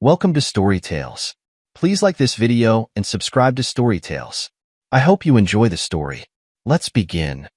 Welcome to Storytales. Please like this video and subscribe to Storytales. I hope you enjoy the story. Let's begin.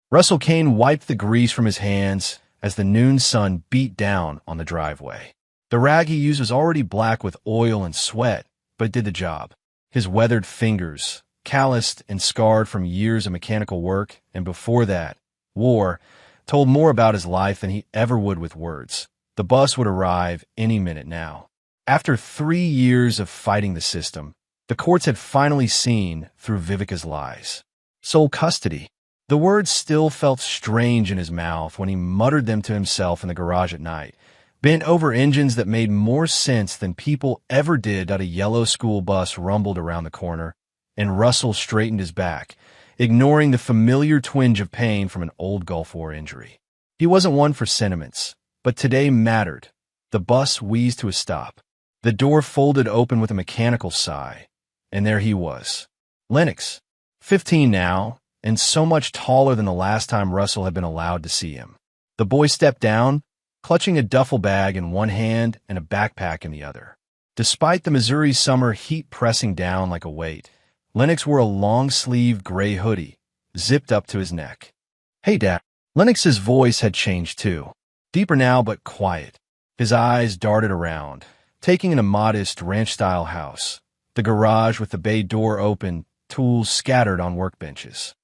Russell Kane wiped the grease from his hands as the noon sun beat down on the driveway. The rag he used was already black with oil and sweat, but it did the job. His weathered fingers, calloused and scarred from years of mechanical work, and before that, war, told more about his life than he ever would with words. The bus would arrive any minute now. After 3 years of fighting the system, the courts had finally seen through Vivica's lies. Sole custody. The words still felt strange in his mouth when he muttered them to himself in the garage at night, bent over engines that made more sense than people ever did as a yellow school bus rumbled around the corner, and Russell straightened his back, ignoring the familiar twinge of pain from an old Gulf War injury. He wasn't one for sentiments, but today mattered. The bus wheezed to a stop. The door folded open with a mechanical sigh, and there he was. Lennox, 15 now, and so much taller than the last time Russell had been allowed to see him. The boy stepped down, clutching a duffel bag in one hand and a backpack in the other. Despite the Missouri summer heat pressing down like a weight, Lennox wore a long-sleeved gray hoodie, zipped up to his neck. "Hey, Dad." Lennox's voice had changed too, deeper now but quiet. His eyes darted around, taking in a modest ranch-style house, the garage with the bay door open, tools scattered on workbenches.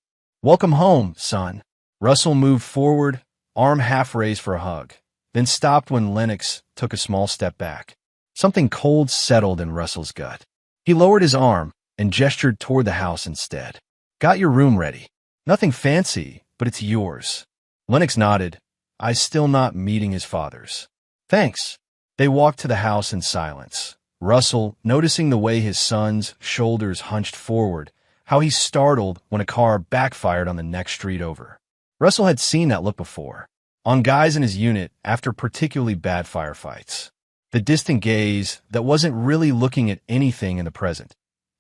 "Welcome home, son." Russell moved forward, arm half raised for a hug, then stopped when Lennox took a small step back. Something cold settled in Russell's gut. He lowered his arm and gestured toward the house instead. "Got your room ready. Nothing fancy, but it's yours." Lennox nodded, eyes still not meeting his father's. "Thanks." They walked to the house in silence. Russell, noticing the way his son's shoulders hunched forward, how he startled when a car backfired on the next street over. Russell had seen that look before, on guys in his unit after particularly bad firefights. The distant gaze that wasn't really looking at anything in the present.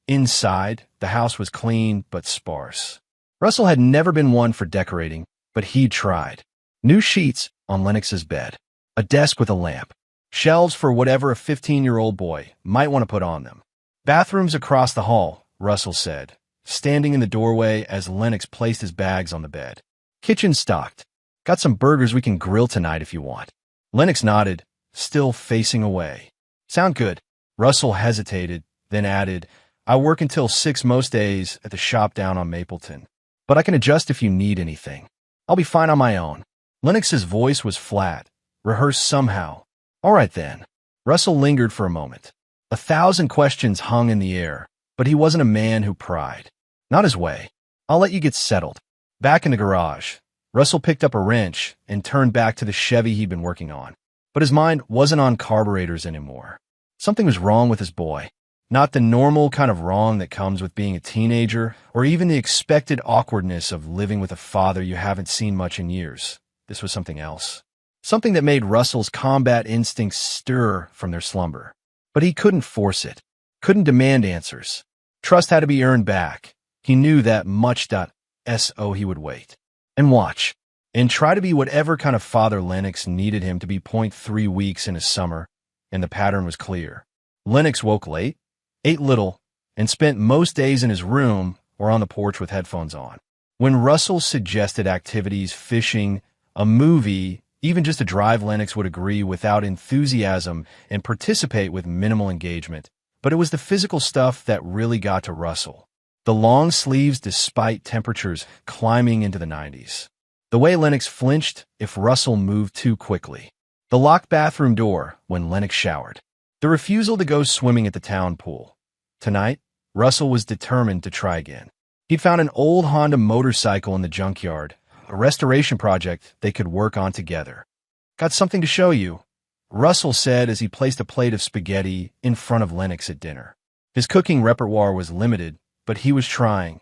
Inside, the house was clean but sparse. Russell had never been one for decorating, but he'd tried. New sheets on Lennox's bed, a desk with a lamp, shelves for whatever a 15-year-old boy might want to put on them. "Bathrooms across the hall," Russell said, standing in the doorway as Lennox placed his bags on the bed. "Kitchen stocked. Got some burgers we can grill tonight if you want." Lennox nodded, still facing away. "Sound good." Russell hesitated, then added, "I work until 6 most days at the shop down on Mapleton, but I can adjust if you need anything. I'll be fine on my own." Lennox's voice was flat, rehearsed somehow. "All right then." Russell lingered for a moment. 1,000 questions hung in the air, but he wasn't a man who pried. Not his way. "I'll let you get settled." Back in the garage, Russell picked up a wrench and turned back to the Chevy he'd been working on. But his mind wasn't on carburetors anymore. Something was wrong with his boy. Not the normal kind of wrong that comes with being a teenager, or even the expected awkwardness of living with a father you haven't seen much in years. This was something else. Something that made Russell's combat instincts stir from their slumber. But he couldn't force it, couldn't demand answers. Trust had to be earned back. He knew that much. So he would wait. And watch. And try to be whatever kind of father Lennox needed him to be. 3 weeks in a summer, and the pattern was clear. Lennox woke late, ate little, and spent most days in his room or on the porch with headphones on. When Russell suggested activities, fishing, a movie, even just a drive, Lennox would agree without enthusiasm and participate with minimal engagement. But it was the physical stuff that really got to Russell. The long sleeves despite temperatures climbing into the 90s. The way Lennox flinched if Russell moved too quickly. The locked bathroom door when Lennox showered. The refusal to go swimming at the town pool. Tonight, Russell was determined to try again. He'd found an old Honda motorcycle in the junkyard, a restoration project they could work on together. "Got something to show you," Russell said as he placed a plate of spaghetti in front of Lennox at dinner. His cooking repertoire was limited, but he was trying.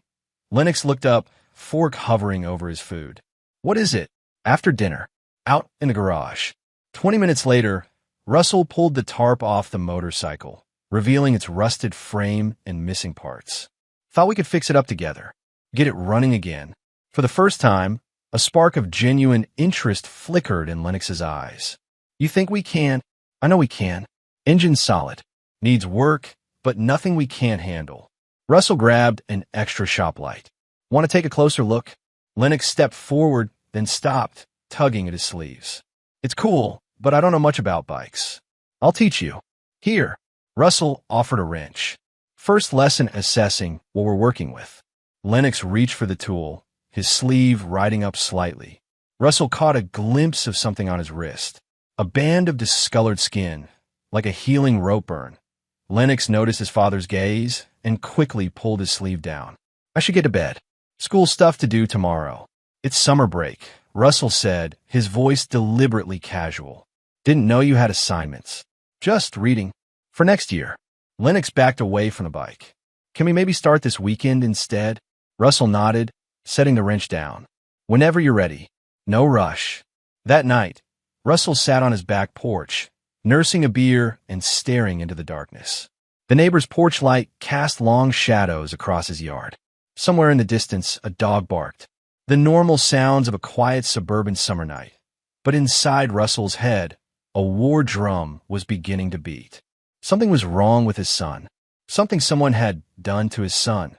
Lennox looked up, fork hovering over his food. "What is it?" "After dinner. Out in the garage." 20 minutes later, Russell pulled the tarp off the motorcycle, revealing its rusted frame and missing parts. "Thought we could fix it up together. Get it running again." For the first time, a spark of genuine interest flickered in Lennox's eyes. "You think we can?" "I know we can." Engine solid. Needs work, but nothing we can't handle. Russell grabbed an extra shop light. Want to take a closer look? Lennox stepped forward, then stopped, tugging at his sleeves. It's cool, but I don't know much about bikes. I'll teach you. Here. Russell offered a wrench. First lesson assessing what we're working with. Lennox reached for the tool, his sleeve riding up slightly. Russell caught a glimpse of something on his wrist. A band of discolored skin, like a healing rope burn. Lennox noticed his father's gaze and quickly pulled his sleeve down. I should get to bed. School stuff to do tomorrow. It's summer break, Russell said, his voice deliberately casual. Didn't know you had assignments. Just reading. For next year. Lennox backed away from the bike. Can we maybe start this weekend instead? Russell nodded, setting the wrench down. Whenever you're ready. No rush. That night, Russell sat on his back porch, nursing a beer and staring into the darkness. The neighbor's porch light cast long shadows across his yard. Somewhere in the distance, a dog barked. The normal sounds of a quiet suburban summer night. But inside Russell's head, a war drum was beginning to beat. Something was wrong with his son. Something someone had done to his son.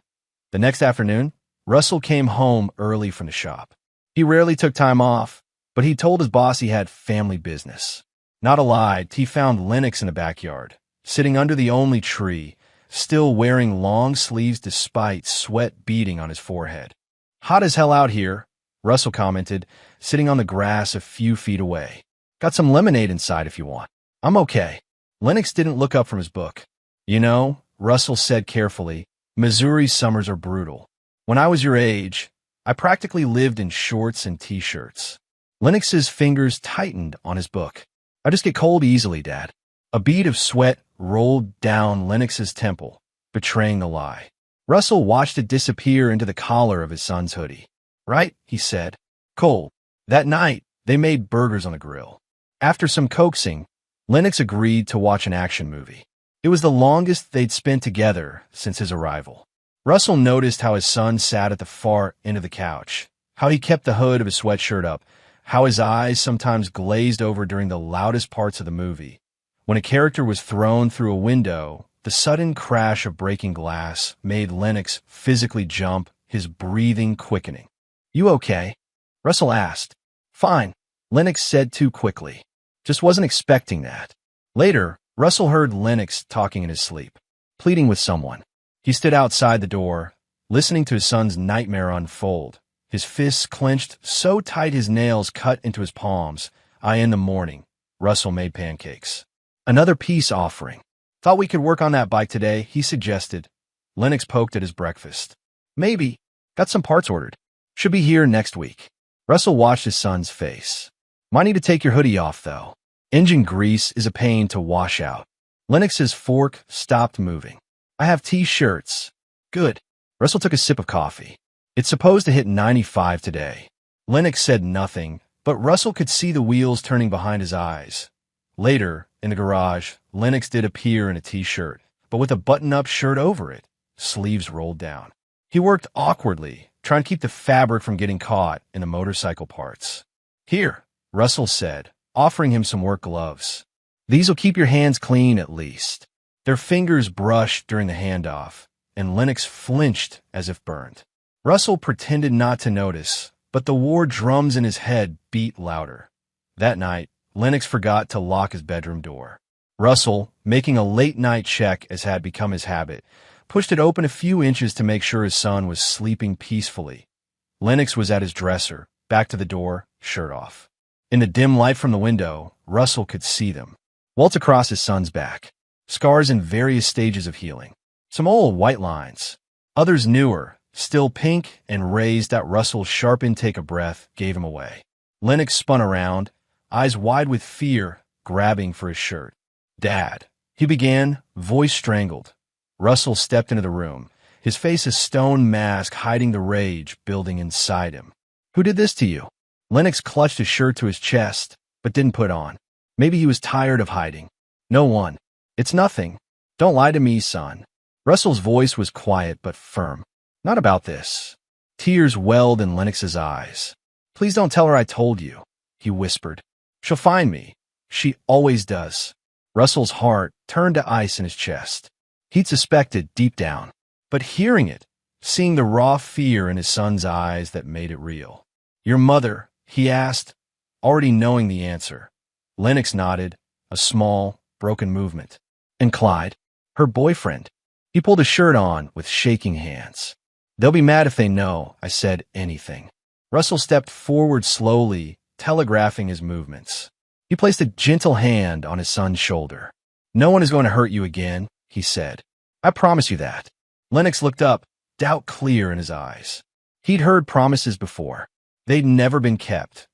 The next afternoon, Russell came home early from the shop. He rarely took time off, but he told his boss he had family business. Not a lie, he found Lennox in the backyard, sitting under the only tree, still wearing long sleeves despite sweat beading on his forehead. Hot as hell out here, Russell commented, sitting on the grass a few feet away. Got some lemonade inside if you want. I'm okay. Lennox didn't look up from his book. You know, Russell said carefully, Missouri summers are brutal. When I was your age, I practically lived in shorts and t-shirts. Lennox's fingers tightened on his book. I just get cold easily, Dad. A bead of sweat rolled down Lennox's temple, betraying the lie. Russell watched it disappear into the collar of his son's hoodie. Right, he said. Cold. That night, they made burgers on the grill. After some coaxing, Lennox agreed to watch an action movie. It was the longest they'd spent together since his arrival. Russell noticed how his son sat at the far end of the couch, how he kept the hood of his sweatshirt up, how his eyes sometimes glazed over during the loudest parts of the movie. When a character was thrown through a window, the sudden crash of breaking glass made Lennox physically jump, his breathing quickening. You okay? Russell asked. Fine, Lennox said too quickly. Just wasn't expecting that. Later, Russell heard Lennox talking in his sleep, pleading with someone. He stood outside the door, listening to his son's nightmare unfold, his fists clenched so tight his nails cut into his palms. In the morning, Russell made pancakes. Another peace offering. Thought we could work on that bike today, he suggested. Lennox poked at his breakfast. Maybe. Got some parts ordered. Should be here next week. Russell watched his son's face. Might need to take your hoodie off, though. Engine grease is a pain to wash out. Lennox's fork stopped moving. I have t-shirts. Good. Russell took a sip of coffee. It's supposed to hit 95 today. Lennox said nothing, but Russell could see the wheels turning behind his eyes. Later, in the garage, Lennox did appear in a t-shirt, but with a button-up shirt over it, sleeves rolled down. He worked awkwardly, trying to keep the fabric from getting caught in the motorcycle parts. Here, Russell said, offering him some work gloves. These'll keep your hands clean at least. Their fingers brushed during the handoff, and Lennox flinched as if burned. Russell pretended not to notice, but the war drums in his head beat louder. That night, Lennox forgot to lock his bedroom door. Russell, making a late-night check as had become his habit, pushed it open a few inches to make sure his son was sleeping peacefully. Lennox was at his dresser, back to the door, shirt off. In the dim light from the window, Russell could see them. Welts across his son's back. Scars in various stages of healing. Some old white lines. Others newer, still pink and raised that Russell's sharp intake of breath gave him away. Lennox spun around, eyes wide with fear, grabbing for his shirt. Dad, he began, voice strangled. Russell stepped into the room, his face a stone mask hiding the rage building inside him. Who did this to you? Lennox clutched his shirt to his chest, but didn't put on. Maybe he was tired of hiding. No one. It's nothing. Don't lie to me, son. Russell's voice was quiet but firm. Not about this. Tears welled in Lennox's eyes. Please don't tell her I told you, he whispered. She'll find me. She always does. Russell's heart turned to ice in his chest. He'd suspected deep down, but hearing it, seeing the raw fear in his son's eyes that made it real. "Your mother?" he asked, already knowing the answer. Lennox nodded, a small, broken movement. "And Clyde?" "Her boyfriend." He pulled his shirt on with shaking hands. "They'll be mad if they know I said anything." Russell stepped forward slowly, telegraphing his movements. He placed a gentle hand on his son's shoulder. "No one is going to hurt you again," he said. "I promise you that." Lennox looked up, doubt clear in his eyes. He'd heard promises before. They'd never been kept.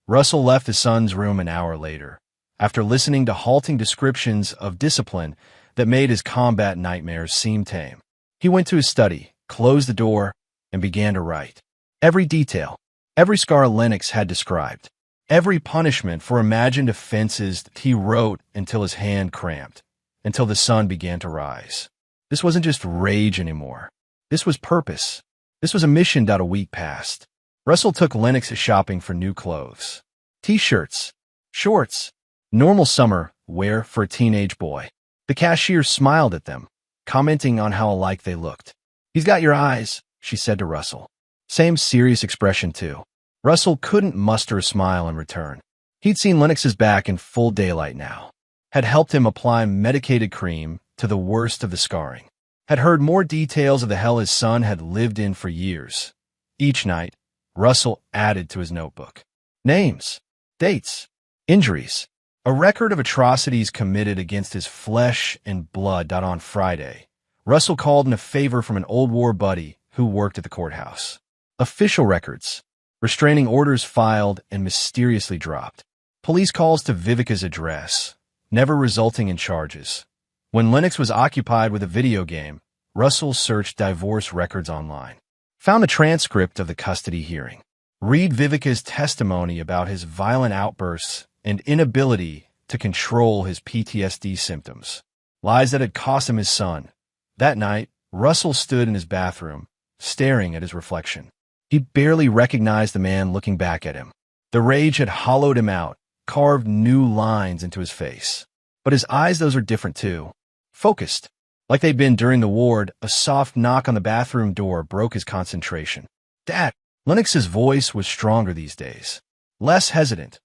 Russell left his son's room an hour later, after listening to halting descriptions of discipline that made his combat nightmares seem tame. He went to his study, closed the door, and began to write. Every detail, every scar Lennox had described, every punishment for imagined offenses he wrote until his hand cramped, until the sun began to rise. This wasn't just rage anymore. This was purpose. This was a mission. A week passed. Russell took Lennox shopping for new clothes. T-shirts, shorts, normal summer wear for a teenage boy. The cashier smiled at them, commenting on how alike they looked. "He's got your eyes," she said to Russell. Same serious expression, too. Russell couldn't muster a smile in return. He'd seen Lennox's back in full daylight now, had helped him apply medicated cream to the worst of the scarring, had heard more details of the hell his son had lived in for years. Each night, Russell added to his notebook. Names, dates, injuries, a record of atrocities committed against his flesh and blood. On Friday, Russell called in a favor from an old war buddy who worked at the courthouse. Official records, restraining orders filed and mysteriously dropped. Police calls to Vivica's address, never resulting in charges. When Lennox was occupied with a video game, Russell searched divorce records online. Found a transcript of the custody hearing. Read Vivica's testimony about his violent outbursts and inability to control his PTSD symptoms. Lies that had cost him his son. That night, Russell stood in his bathroom, staring at his reflection. He barely recognized the man looking back at him. The rage had hollowed him out, carved new lines into his face. But his eyes, those are different too. Focused. Like they'd been during the ward, a soft knock on the bathroom door broke his concentration. "Dad!" Lennox's voice was stronger these days. Less hesitant.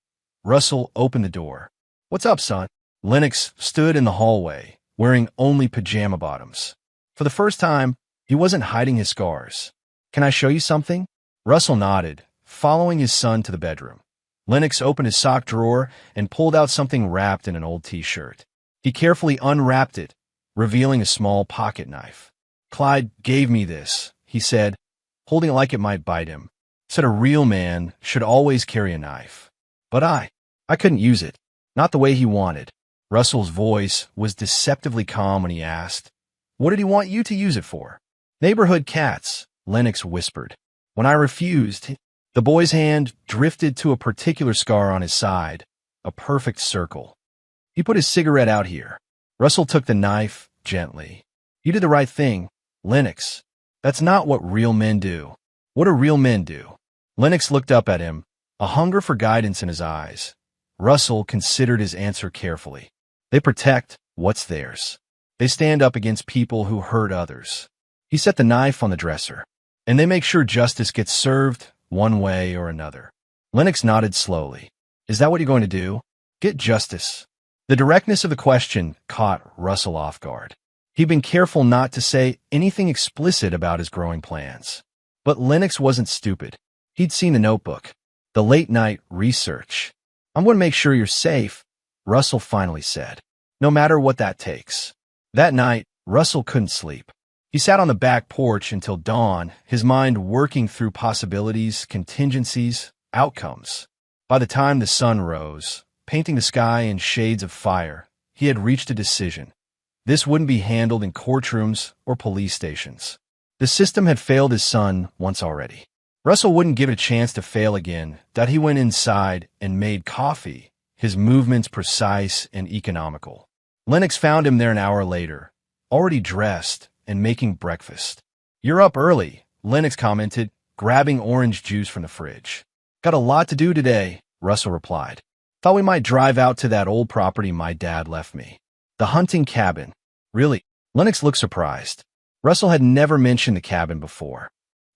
Russell opened the door. "What's up, son?" Lennox stood in the hallway, wearing only pajama bottoms. For the first time, he wasn't hiding his scars. "Can I show you something?" Russell nodded, following his son to the bedroom. Lennox opened his sock drawer and pulled out something wrapped in an old T-shirt. He carefully unwrapped it, revealing a small pocket knife. "Clyde gave me this," he said, holding it like it might bite him. Said a real man should always carry a knife. "But I couldn't use it. Not the way he wanted." Russell's voice was deceptively calm when he asked, "What did he want you to use it for?" "Neighborhood cats," Lennox whispered. When I refused, the boy's hand drifted to a particular scar on his side, a perfect circle. He put his cigarette out here. Russell took the knife gently. "You did the right thing, Lennox. That's not what real men do." "What do real men do?" Lennox looked up at him, a hunger for guidance in his eyes. Russell considered his answer carefully. "They protect what's theirs. They stand up against people who hurt others." He set the knife on the dresser. "And they make sure justice gets served one way or another." Lennox nodded slowly. "Is that what you're going to do? Get justice?" The directness of the question caught Russell off guard. He'd been careful not to say anything explicit about his growing plans. But Lennox wasn't stupid. He'd seen the notebook, the late-night research. "I'm going to make sure you're safe," Russell finally said. "No matter what that takes." That night, Russell couldn't sleep. He sat on the back porch until dawn, his mind working through possibilities, contingencies, outcomes. By the time the sun rose, painting the sky in shades of fire, he had reached a decision. This wouldn't be handled in courtrooms or police stations. The system had failed his son once already. Russell wouldn't give it a chance to fail again. That he went inside and made coffee, his movements precise and economical. Lennox found him there an hour later, already dressed and making breakfast. "You're up early," Lennox commented, grabbing orange juice from the fridge. "Got a lot to do today," Russell replied. "Thought we might drive out to that old property my dad left me." The hunting cabin. Really? Lennox looked surprised. Russell had never mentioned the cabin before.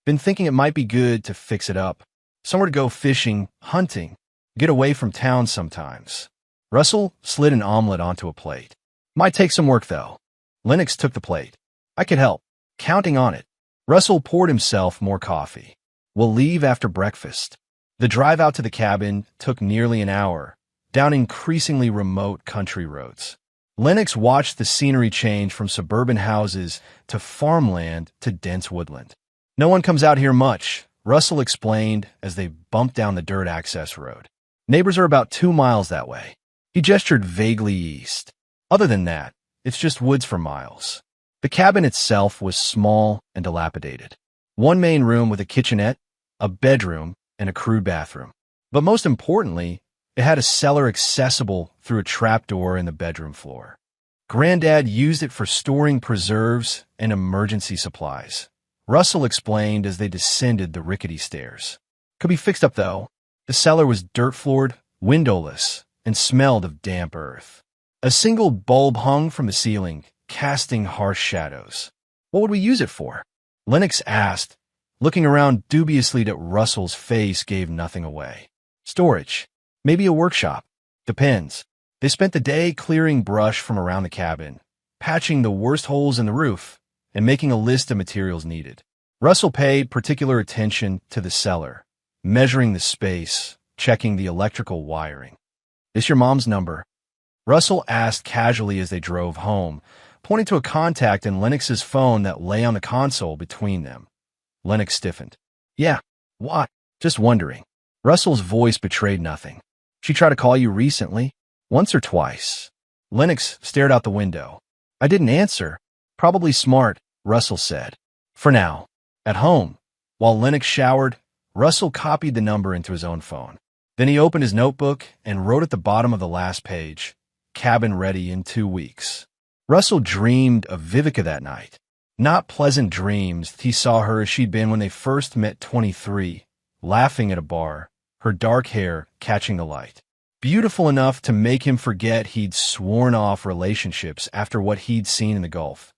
Been thinking it might be good to fix it up. Somewhere to go fishing, hunting, get away from town sometimes. Russell slid an omelet onto a plate. Might take some work, though. Lennox took the plate. I could help. Counting on it. Russell poured himself more coffee. We'll leave after breakfast. The drive out to the cabin took nearly an hour, down increasingly remote country roads. Lennox watched the scenery change from suburban houses to farmland to dense woodland. No one comes out here much, Russell explained as they bumped down the dirt access road. Neighbors are about 2 miles that way. He gestured vaguely east. Other than that, it's just woods for miles. The cabin itself was small and dilapidated. One main room with a kitchenette, a bedroom, and a crude bathroom. But most importantly, it had a cellar accessible through a trapdoor in the bedroom floor. Granddad used it for storing preserves and emergency supplies. Russell explained as they descended the rickety stairs. Could be fixed up, though. The cellar was dirt-floored, windowless, and smelled of damp earth. A single bulb hung from the ceiling, casting harsh shadows. What would we use it for? Lennox asked, looking around dubiously that Russell's face gave nothing away. Storage. Maybe a workshop. Depends. They spent the day clearing brush from around the cabin, patching the worst holes in the roof, and making a list of materials needed. Russell paid particular attention to the cellar, measuring the space, checking the electrical wiring. Is your mom's number? Russell asked casually as they drove home, pointing to a contact in Lennox's phone that lay on the console between them. Lennox stiffened. Yeah. What? Just wondering. Russell's voice betrayed nothing. She tried to call you recently? Once or twice. Lennox stared out the window. I didn't answer. Probably smart, Russell said. For now. At home. While Lennox showered, Russell copied the number into his own phone. Then he opened his notebook and wrote at the bottom of the last page, cabin ready in 2 weeks. Russell dreamed of Vivica that night. Not pleasant dreams. He saw her as she'd been when they first met 23, laughing at a bar, her dark hair catching the light. Beautiful enough to make him forget he'd sworn off relationships after what he'd seen in the Gulf.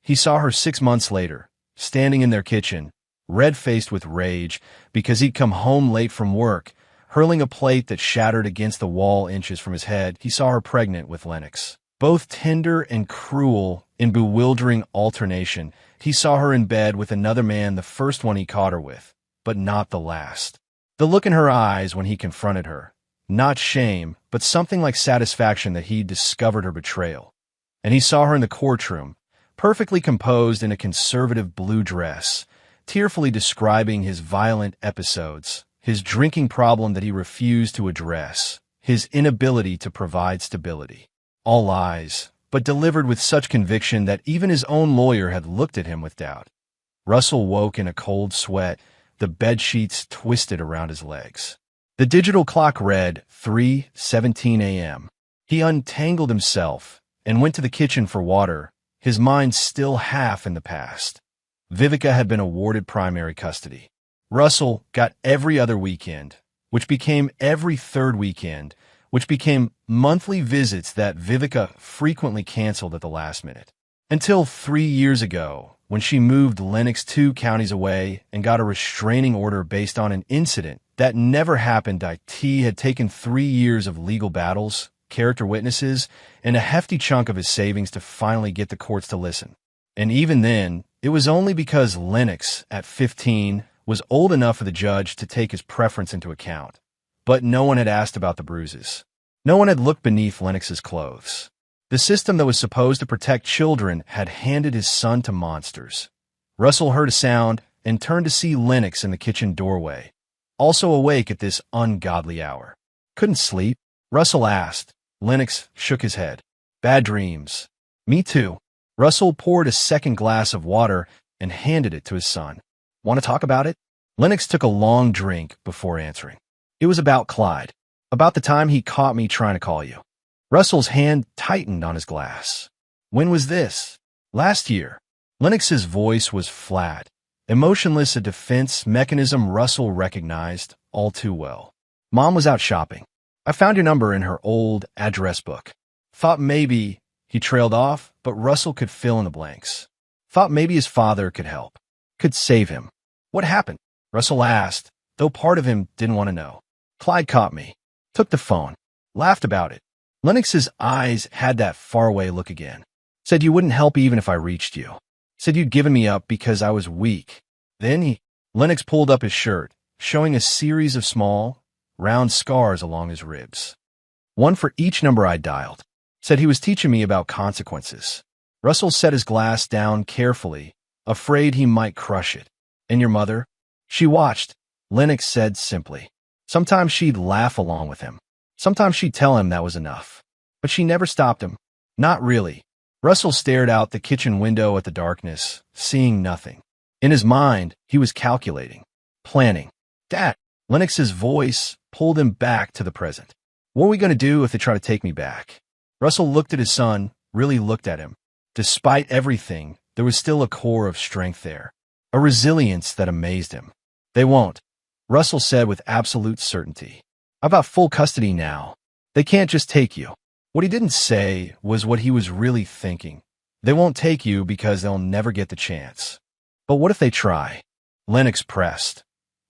He saw her 6 months later, standing in their kitchen, red-faced with rage because he'd come home late from work, hurling a plate that shattered against the wall inches from his head. He saw her pregnant with Lennox. Both tender and cruel in bewildering alternation. He saw her in bed with another man, the first one he caught her with, but not the last. The look in her eyes when he confronted her, not shame, but something like satisfaction that he'd discovered her betrayal. And he saw her in the courtroom, perfectly composed in a conservative blue dress, tearfully describing his violent episodes, his drinking problem that he refused to address, his inability to provide stability. All lies, but delivered with such conviction that even his own lawyer had looked at him with doubt. Russell woke in a cold sweat, the bedsheets twisted around his legs. The digital clock read 3:17 a.m. He untangled himself and went to the kitchen for water, his mind still half in the past. Vivica had been awarded primary custody. Russell got every other weekend, which became every third weekend, which became monthly visits that Vivica frequently canceled at the last minute. Until 3 years ago, when she moved Lennox 2 counties away and got a restraining order based on an incident that never happened. It had taken 3 years of legal battles, character witnesses, and a hefty chunk of his savings to finally get the courts to listen. And even then, it was only because Lennox, at 15, was old enough for the judge to take his preference into account. But no one had asked about the bruises. No one had looked beneath Lennox's clothes. The system that was supposed to protect children had handed his son to monsters. Russell heard a sound and turned to see Lennox in the kitchen doorway, also awake at this ungodly hour. Couldn't sleep? Russell asked. Lennox shook his head. Bad dreams. Me too. Russell poured a second glass of water and handed it to his son. Want to talk about it? Lennox took a long drink before answering. It was about Clyde. About the time he caught me trying to call you. Russell's hand tightened on his glass. When was this? Last year. Lennox's voice was flat, emotionless, a defense mechanism Russell recognized all too well. Mom was out shopping. I found your number in her old address book. Thought maybe, He trailed off, but Russell could fill in the blanks. Thought maybe his father could help, could save him. What happened? Russell asked, though part of him didn't want to know. Clyde caught me, took the phone, laughed about it. Lennox's eyes had that faraway look again. Said you wouldn't help even if I reached you. Said you'd given me up because I was weak. Then Lennox pulled up his shirt, showing a series of small, round scars along his ribs. One for each number I dialed. Said he was teaching me about consequences. Russell set his glass down carefully, afraid he might crush it. And your mother? She watched, Lennox said simply. Sometimes she'd laugh along with him. Sometimes she'd tell him that was enough. But she never stopped him. Not really. Russell stared out the kitchen window at the darkness, seeing nothing. In his mind, he was calculating, planning. Dad, Lennox's voice pulled him back to the present. What are we going to do if they try to take me back? Russell looked at his son, really looked at him. Despite everything, there was still a core of strength there, a resilience that amazed him. They won't, Russell said with absolute certainty. I've got full custody now. They can't just take you. What he didn't say was what he was really thinking. They won't take you because they'll never get the chance. But what if they try? Lennox pressed.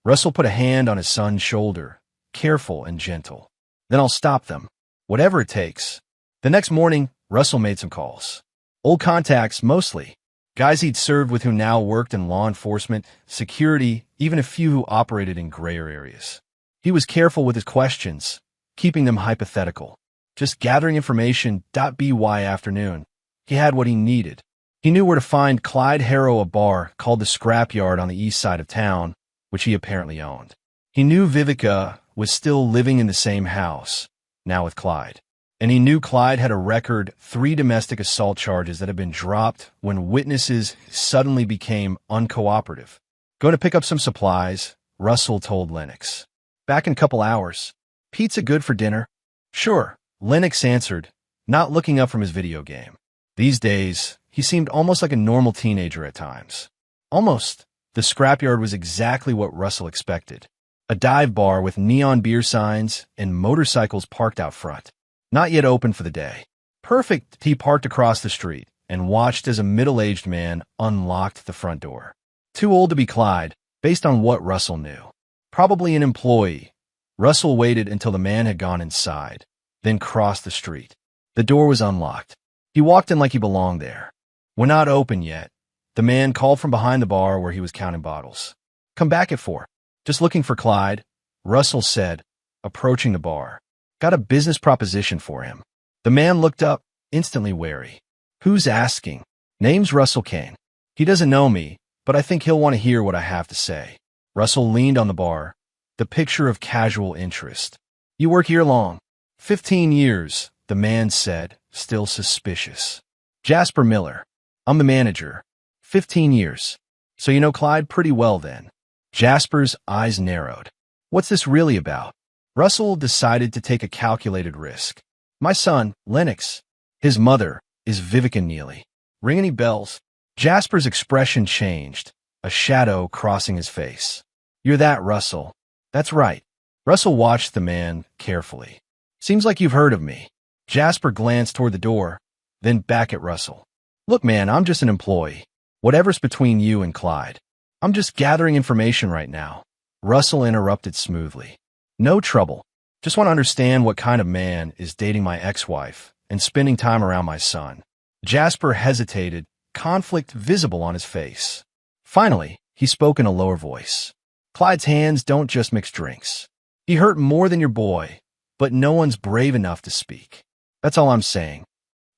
Russell put a hand on his son's shoulder, careful and gentle. Then I'll stop them, whatever it takes. The next morning, Russell made some calls. Old contacts, mostly. Guys he'd served with who now worked in law enforcement, security, even a few who operated in grayer areas. He was careful with his questions, keeping them hypothetical. Just gathering information. By afternoon, he had what he needed. He knew where to find Clyde Harrow, a bar called the Scrapyard on the east side of town, which he apparently owned. He knew Vivica was still living in the same house, now with Clyde. And he knew Clyde had a record 3 domestic assault charges that had been dropped when witnesses suddenly became uncooperative. Going to pick up some supplies, Russell told Lennox. Back in a couple hours. Pizza good for dinner? Sure, Lennox answered, not looking up from his video game. These days, he seemed almost like a normal teenager at times. Almost. The Scrapyard was exactly what Russell expected. A dive bar with neon beer signs and motorcycles parked out front. Not yet open for the day. Perfect. He parked across the street and watched as a middle-aged man unlocked the front door. Too old to be Clyde, based on what Russell knew. Probably an employee. Russell waited until the man had gone inside, then crossed the street. The door was unlocked. He walked in like he belonged there. We're not open yet. The man called from behind the bar where he was counting bottles. Come back at 4. Just looking for Clyde, Russell said, approaching the bar. Got a business proposition for him. The man looked up, instantly wary. Who's asking? Name's Russell Kane. He doesn't know me, but I think he'll want to hear what I have to say. Russell leaned on the bar, the picture of casual interest. You work here long? 15 years, the man said, still suspicious. Jasper Miller. I'm the manager. 15 years. So you know Clyde pretty well then. Jasper's eyes narrowed. What's this really about? Russell decided to take a calculated risk. My son, Lennox. His mother is Vivica Neely. Ring any bells? Jasper's expression changed, a shadow crossing his face. You're that, Russell. That's right. Russell watched the man carefully. Seems like you've heard of me. Jasper glanced toward the door, then back at Russell. Look, man, I'm just an employee. Whatever's between you and Clyde. I'm just gathering information right now. Russell interrupted smoothly. No trouble. Just want to understand what kind of man is dating my ex-wife and spending time around my son. Jasper hesitated, conflict visible on his face. Finally, he spoke in a lower voice. Clyde's hands don't just mix drinks. He hurt more than your boy, but no one's brave enough to speak. That's all I'm saying.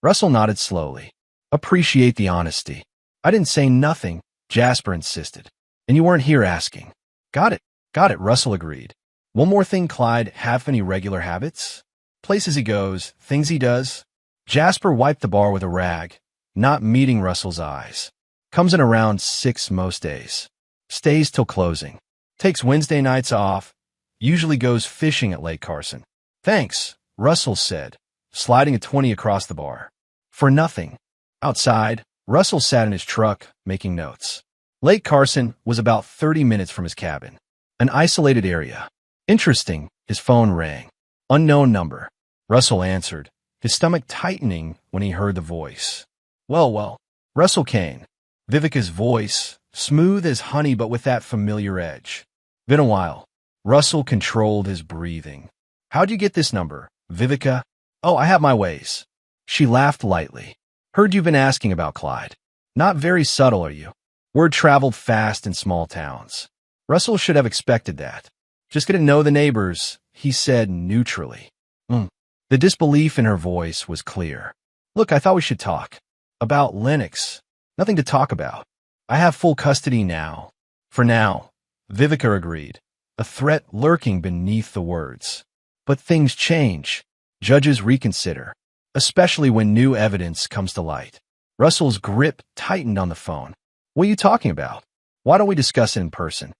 Russell nodded slowly. Appreciate the honesty. I didn't say nothing, Jasper insisted. And you weren't here asking. Got it, Russell agreed. One more thing, Clyde have any regular habits? Places he goes, things he does? Jasper wiped the bar with a rag, not meeting Russell's eyes. Comes in around 6 most days. Stays till closing. Takes Wednesday nights off. Usually goes fishing at Lake Carson. Thanks, Russell said, sliding a 20 across the bar. For nothing. Outside, Russell sat in his truck, making notes. Lake Carson was about 30 minutes from his cabin. An isolated area. Interesting, his phone rang. Unknown number. Russell answered, his stomach tightening when he heard the voice. Well, Russell Kane. Vivica's voice, smooth as honey but with that familiar edge. Been a while. Russell controlled his breathing. How'd you get this number, Vivica? Oh, I have my ways. She laughed lightly. Heard you've been asking about Clyde. Not very subtle, are you? Word traveled fast in small towns. Russell should have expected that. Just getting to know the neighbors, he said neutrally. The disbelief in her voice was clear. Look, I thought we should talk. About Lennox. Nothing to talk about. I have full custody now. For now, Vivica agreed, a threat lurking beneath the words. But things change. Judges reconsider, especially when new evidence comes to light. Russell's grip tightened on the phone. What are you talking about? Why don't we discuss it in person?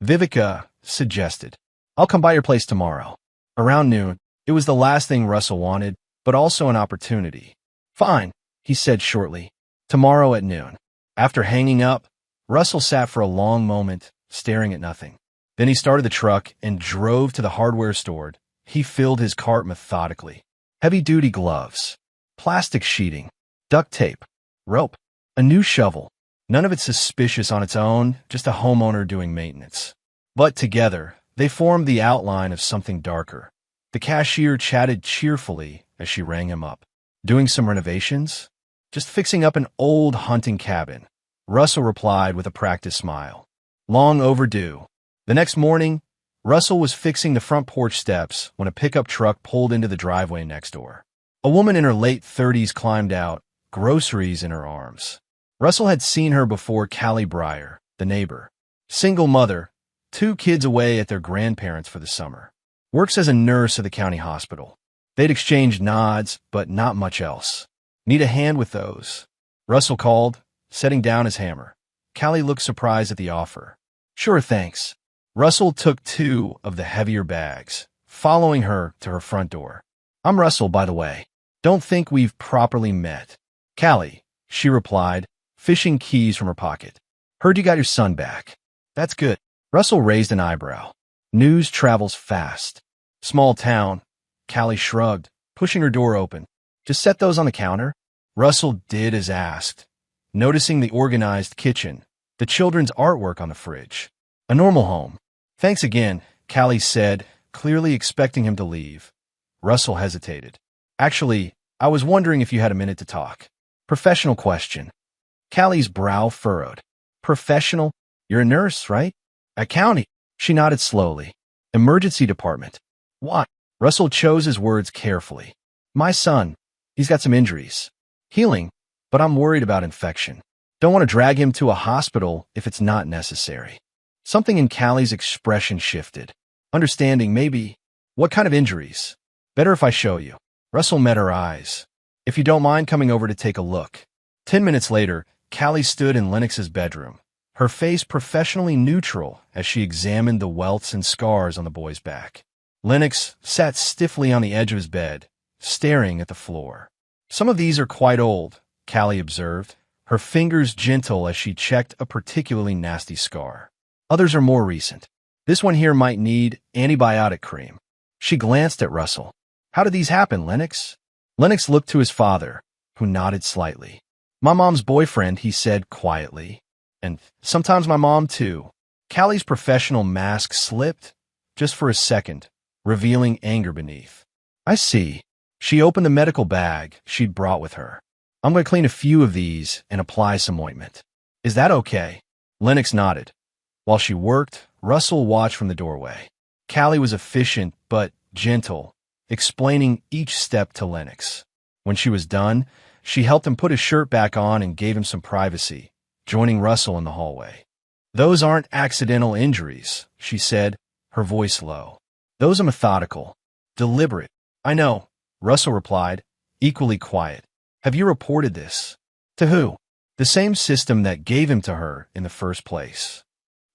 Vivica suggested. I'll come by your place tomorrow. Around noon. It was the last thing Russell wanted, but also an opportunity. Fine, he said shortly. Tomorrow at noon. After hanging up, Russell sat for a long moment, staring at nothing. Then he started the truck and drove to the hardware store. He filled his cart methodically. Heavy-duty gloves, plastic sheeting, duct tape, rope, a new shovel. None of it suspicious on its own, just a homeowner doing maintenance. But together, they formed the outline of something darker. The cashier chatted cheerfully as she rang him up. Doing some renovations? Just fixing up an old hunting cabin. Russell replied with a practiced smile. Long overdue. The next morning, Russell was fixing the front porch steps when a pickup truck pulled into the driveway next door. A woman in her late 30s climbed out, groceries in her arms. Russell had seen her before. Callie Breyer, the neighbor. Single mother, 2 kids away at their grandparents for the summer. Works as a nurse at the county hospital. They'd exchanged nods, but not much else. Need a hand with those? Russell called, setting down his hammer. Callie looked surprised at the offer. Sure, thanks. Russell took 2 of the heavier bags, following her to her front door. I'm Russell, by the way. Don't think we've properly met. Callie, she replied, fishing keys from her pocket. Heard you got your son back. That's good. Russell raised an eyebrow. News travels fast. Small town. Callie shrugged, pushing her door open. Just set those on the counter. Russell did as asked, noticing the organized kitchen, the children's artwork on the fridge. A normal home. Thanks again, Callie said, clearly expecting him to leave. Russell hesitated. Actually, I was wondering if you had a minute to talk. Professional question. Callie's brow furrowed. Professional? You're a nurse, right? At county. She nodded slowly. Emergency department. What? Russell chose his words carefully. My son. He's got some injuries. Healing, but I'm worried about infection. Don't want to drag him to a hospital if it's not necessary. Something in Callie's expression shifted. Understanding, maybe. What kind of injuries? Better if I show you. Russell met her eyes. If you don't mind coming over to take a look. 10 minutes later, Callie stood in Lennox's bedroom, her face professionally neutral as she examined the welts and scars on the boy's back. Lennox sat stiffly on the edge of his bed, staring at the floor. Some of these are quite old, Callie observed, her fingers gentle as she checked a particularly nasty scar. Others are more recent. This one here might need antibiotic cream. She glanced at Russell. How did these happen, Lennox? Lennox looked to his father, who nodded slightly. My mom's boyfriend, he said quietly. And sometimes my mom, too. Callie's professional mask slipped, just for a second, revealing anger beneath. I see. She opened the medical bag she'd brought with her. I'm going to clean a few of these and apply some ointment. Is that okay? Lennox nodded. While she worked, Russell watched from the doorway. Callie was efficient but gentle, explaining each step to Lennox. When she was done, she helped him put his shirt back on and gave him some privacy, joining Russell in the hallway. Those aren't accidental injuries, she said, her voice low. Those are methodical, deliberate. I know, Russell replied, equally quiet. Have you reported this? To who? The same system that gave him to her in the first place.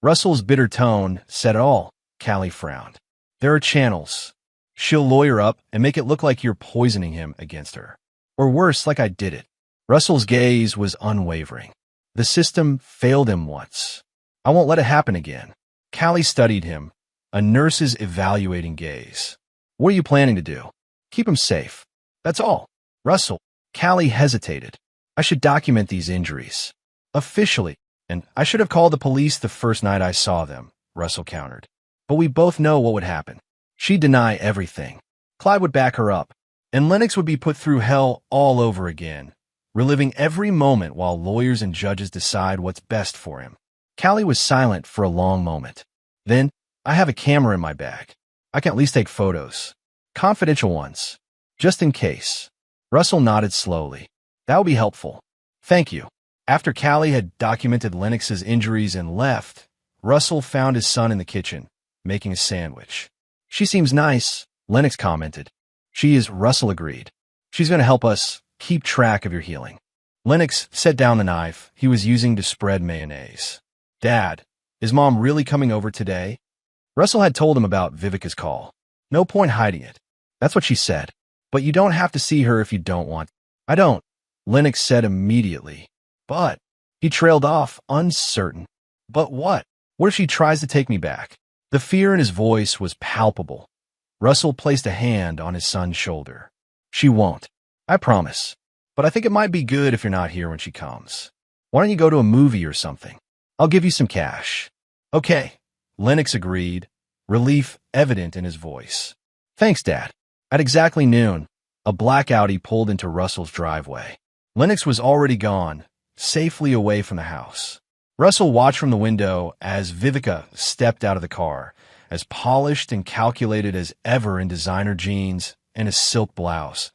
Russell's bitter tone said it all. Callie frowned. There are channels. She'll lawyer up and make it look like you're poisoning him against her. Or worse, like I did it. Russell's gaze was unwavering. The system failed him once. I won't let it happen again. Callie studied him, a nurse's evaluating gaze. What are you planning to do? Keep him safe. That's all. Russell. Callie hesitated. I should document these injuries. Officially. And I should have called the police the first night I saw them, Russell countered. But we both know what would happen. She'd deny everything. Clyde would back her up, and Lennox would be put through hell all over again, reliving every moment while lawyers and judges decide what's best for him. Callie was silent for a long moment. Then, I have a camera in my bag. I can at least take photos. Confidential ones. Just in case. Russell nodded slowly. That would be helpful. Thank you. After Callie had documented Lennox's injuries and left, Russell found his son in the kitchen, making a sandwich. She seems nice, Lennox commented. She is, Russell agreed. She's going to help us keep track of your healing. Lennox set down the knife he was using to spread mayonnaise. Dad, is Mom really coming over today? Russell had told him about Vivica's call. No point hiding it. That's what she said. But you don't have to see her if you don't want. I don't, Lennox said immediately. But, he trailed off, uncertain. But what? What if she tries to take me back? The fear in his voice was palpable. Russell placed a hand on his son's shoulder. She won't. I promise. But I think it might be good if you're not here when she comes. Why don't you go to a movie or something? I'll give you some cash. Okay, Lennox agreed, relief evident in his voice. Thanks, Dad. At exactly noon, a black Audi pulled into Russell's driveway. Lennox was already gone, safely away from the house. Russell watched from the window as Vivica stepped out of the car, as polished and calculated as ever in designer jeans and a silk blouse.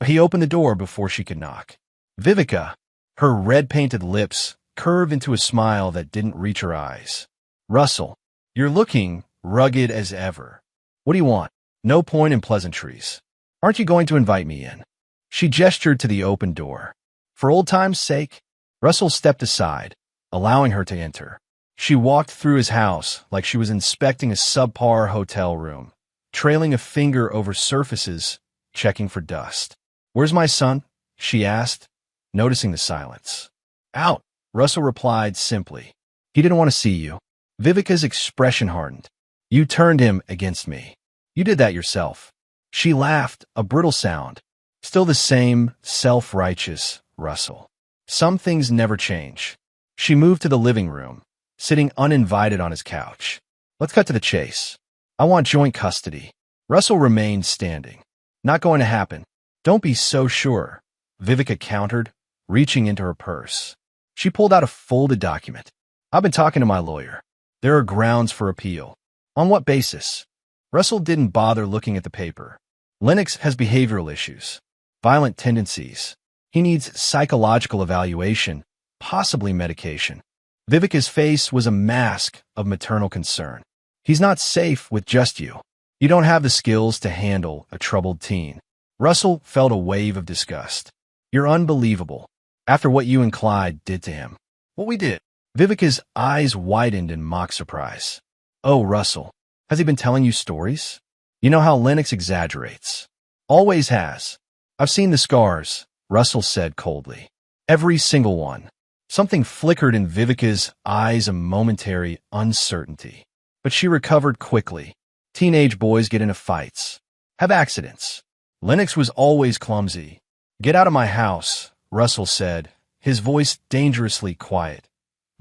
He opened the door before she could knock. Vivica, her red-painted lips curved into a smile that didn't reach her eyes. Russell, you're looking rugged as ever. What do you want? No point in pleasantries. Aren't you going to invite me in? She gestured to the open door. For old time's sake, Russell stepped aside, allowing her to enter. She walked through his house like she was inspecting a subpar hotel room, trailing a finger over surfaces, checking for dust. Where's my son? She asked, noticing the silence. Out, Russell replied simply. He didn't want to see you. Vivica's expression hardened. You turned him against me. You did that yourself. She laughed, a brittle sound. Still the same self-righteous Russell. Some things never change. She moved to the living room, sitting uninvited on his couch. Let's cut to the chase. I want joint custody. Russell remained standing. Not going to happen. Don't be so sure, Vivica countered, reaching into her purse. She pulled out a folded document. I've been talking to my lawyer. There are grounds for appeal. On what basis? Russell didn't bother looking at the paper. Lennox has behavioral issues, violent tendencies. He needs psychological evaluation, possibly medication. Vivica's face was a mask of maternal concern. He's not safe with just you. You don't have the skills to handle a troubled teen. Russell felt a wave of disgust. You're unbelievable. After what you and Clyde did to him. What we did. Vivica's eyes widened in mock surprise. Oh, Russell, has he been telling you stories? You know how Lennox exaggerates. Always has. I've seen the scars, Russell said coldly. Every single one. Something flickered in Vivica's eyes, a momentary uncertainty. But she recovered quickly. Teenage boys get into fights. Have accidents. Lennox was always clumsy. Get out of my house, Russell said, his voice dangerously quiet.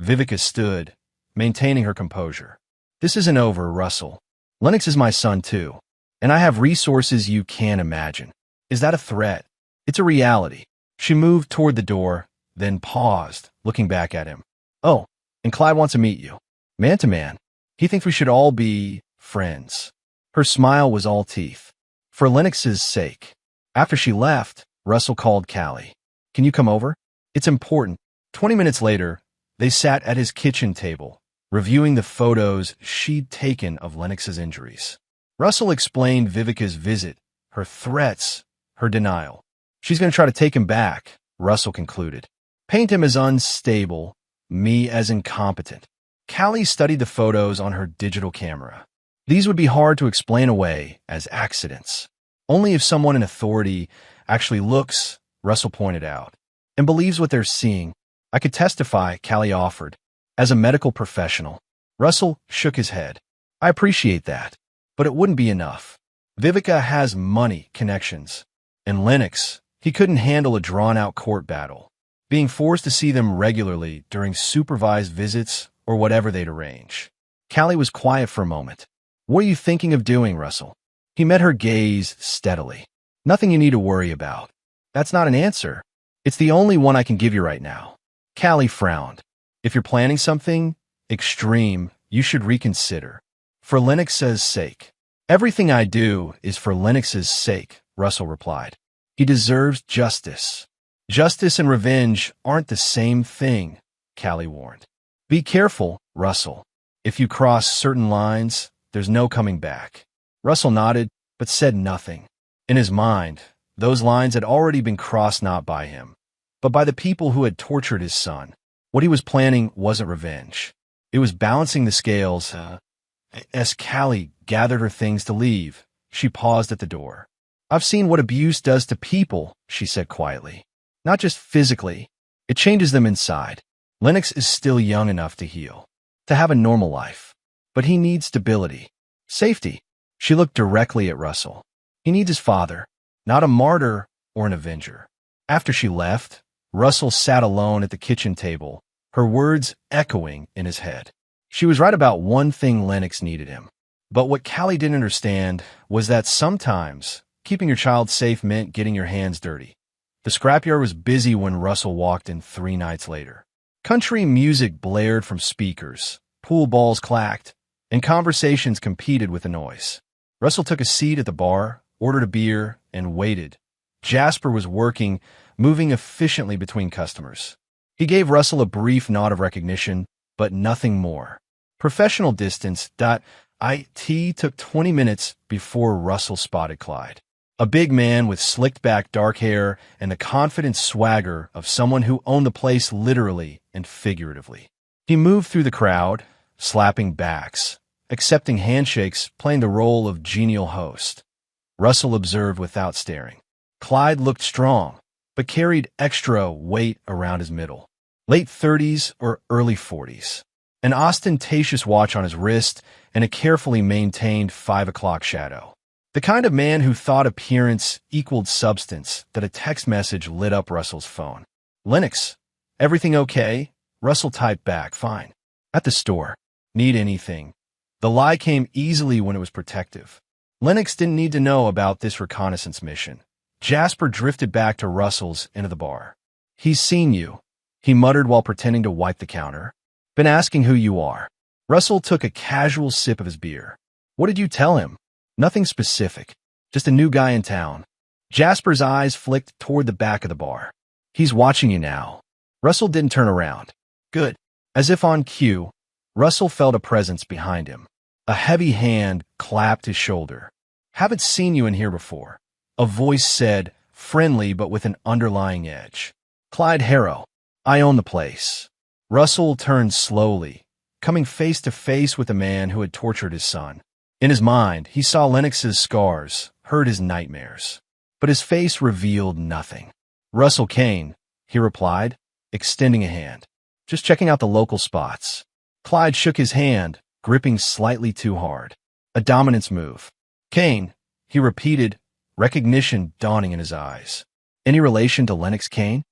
Vivica stood, maintaining her composure. This isn't over, Russell. Lennox is my son too, and I have resources you can't imagine. Is that a threat? It's a reality. She moved toward the door, then paused, looking back at him. Oh, and Clyde wants to meet you. Man to man. He thinks we should all be friends. Her smile was all teeth. For Lennox's sake. After she left, Russell called Callie. Can you come over? It's important. 20 minutes later, they sat at his kitchen table, reviewing the photos she'd taken of Lennox's injuries. Russell explained Vivica's visit, her threats, her denial. She's going to try to take him back, Russell concluded. Paint him as unstable, me as incompetent. Callie studied the photos on her digital camera. These would be hard to explain away as accidents. Only if someone in authority actually looks, Russell pointed out, and believes what they're seeing. I could testify, Callie offered. As a medical professional, Russell shook his head. I appreciate that, but it wouldn't be enough. Vivica has money connections. And Lennox, he couldn't handle a drawn-out court battle, being forced to see them regularly during supervised visits or whatever they'd arrange. Callie was quiet for a moment. "What are you thinking of doing, Russell?" He met her gaze steadily. "Nothing you need to worry about." "That's not an answer. It's the only one I can give you right now." Callie frowned. "If you're planning something extreme, you should reconsider. For Lennox's sake." "Everything I do is for Lennox's sake," Russell replied. "He deserves justice." "Justice and revenge aren't the same thing," Callie warned. "Be careful, Russell. If you cross certain lines, there's no coming back." Russell nodded, but said nothing. In his mind, those lines had already been crossed not by him, but by the people who had tortured his son. What he was planning wasn't revenge. It was balancing the scales. As Callie gathered her things to leave, she paused at the door. "I've seen what abuse does to people," she said quietly. "Not just physically. It changes them inside. Lennox is still young enough to heal, to have a normal life. But he needs stability. Safety." She looked directly at Russell. "He needs his father, not a martyr or an avenger." After she left, Russell sat alone at the kitchen table, her words echoing in his head. She was right about one thing: Lennox needed him. But what Callie didn't understand was that sometimes keeping your child safe meant getting your hands dirty. The scrapyard was busy when Russell walked in 3 nights later. Country music blared from speakers, pool balls clacked, and conversations competed with the noise. Russell took a seat at the bar, ordered a beer, and waited. Jasper was working, moving efficiently between customers. He gave Russell a brief nod of recognition, but nothing more. Professional distance. It took 20 minutes before Russell spotted Clyde. A big man with slicked-back dark hair and the confident swagger of someone who owned the place literally and figuratively. He moved through the crowd, slapping backs, accepting handshakes, playing the role of genial host. Russell observed without staring. Clyde looked strong, but carried extra weight around his middle. Late 30s or early 40s. An ostentatious watch on his wrist and a carefully maintained 5 o'clock shadow. The kind of man who thought appearance equaled substance that a text message lit up Russell's phone. "Lennox, everything okay?" Russell typed back, "Fine. At the store. Need anything?" The lie came easily when it was protective. Lennox didn't need to know about this reconnaissance mission. Jasper drifted back to Russell's into the bar. "He's seen you," he muttered while pretending to wipe the counter. "Been asking who you are." Russell took a casual sip of his beer. "What did you tell him?" "Nothing specific. Just a new guy in town." Jasper's eyes flicked toward the back of the bar. "He's watching you now." Russell didn't turn around. "Good." As if on cue, Russell felt a presence behind him. A heavy hand clapped his shoulder. "Haven't seen you in here before," a voice said, friendly but with an underlying edge. "Clyde Harrow. I own the place." Russell turned slowly, coming face to face with a man who had tortured his son. In his mind, he saw Lennox's scars, heard his nightmares. But his face revealed nothing. "Russell Kane," he replied, extending a hand. "Just checking out the local spots." Clyde shook his hand, gripping slightly too hard. A dominance move. "Kane," he repeated, recognition dawning in his eyes. "Any relation to Lennox Kane?"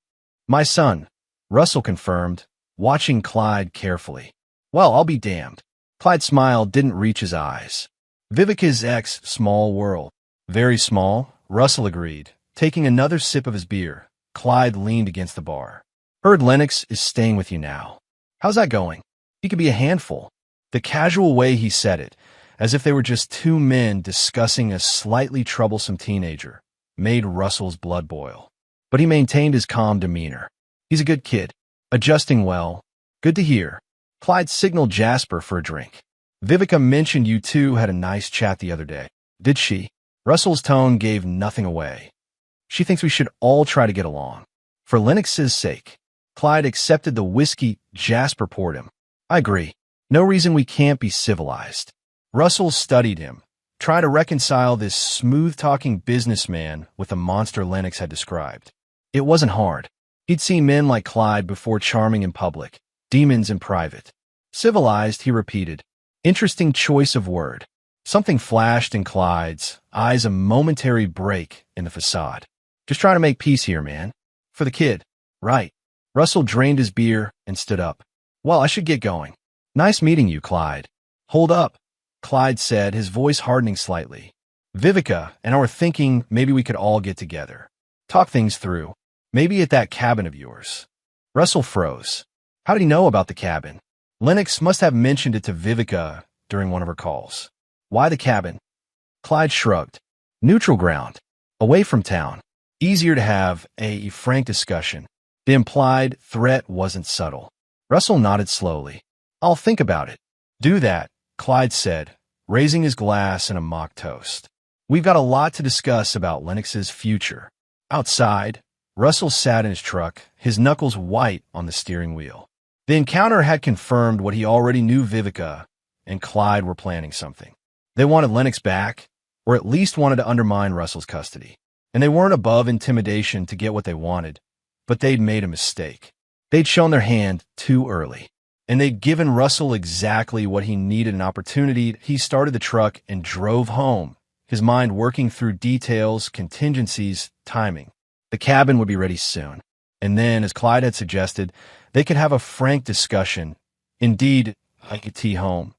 "My son," Russell confirmed, watching Clyde carefully. "Well, I'll be damned." Clyde's smile didn't reach his eyes. Vivica's ex, small world. "Very small," Russell agreed, taking another sip of his beer. Clyde leaned against the bar. "Heard Lennox is staying with you now. How's that going?" "He could be a handful." The casual way he said it, as if they were just two men discussing a slightly troublesome teenager, made Russell's blood boil. But he maintained his calm demeanor. "He's a good kid. Adjusting well. Good to hear." Clyde signaled Jasper for a drink. "Vivica mentioned you two had a nice chat the other day." "Did she?" Russell's tone gave nothing away. "She thinks we should all try to get along. For Lennox's sake." Clyde accepted the whiskey Jasper poured him. "I agree. No reason we can't be civilized." Russell studied him, trying to reconcile this smooth-talking businessman with the monster Lennox had described. It wasn't hard. He'd seen men like Clyde before, charming in public, demons in private. "Civilized," he repeated. Interesting choice of word. Something flashed in Clyde's eyes, a momentary break in the facade. Just trying to make peace here, man. For the kid. Right. Russell drained his beer and stood up. Well, I should get going. Nice meeting you, Clyde. Hold up, Clyde said, his voice hardening slightly. Vivica and I were thinking maybe we could all get together. Talk things through. Maybe at that cabin of yours. Russell froze. How did he know about the cabin? Lennox must have mentioned it to Vivica during one of her calls. Why the cabin? Clyde shrugged. Neutral ground. Away from town. Easier to have a frank discussion. The implied threat wasn't subtle. Russell nodded slowly. I'll think about it. Do that, Clyde said, raising his glass in a mock toast. We've got a lot to discuss about Lennox's future. Outside, Russell sat in his truck, his knuckles white on the steering wheel. The encounter had confirmed what he already knew. Vivica and Clyde were planning something. They wanted Lennox back, or at least wanted to undermine Russell's custody. And they weren't above intimidation to get what they wanted, but they'd made a mistake. They'd shown their hand too early, and they'd given Russell exactly what he needed, an opportunity. He started the truck and drove home, his mind working through details, contingencies, timing. The cabin would be ready soon. And then, as Clyde had suggested, they could have a frank discussion. Indeed, I could tea home.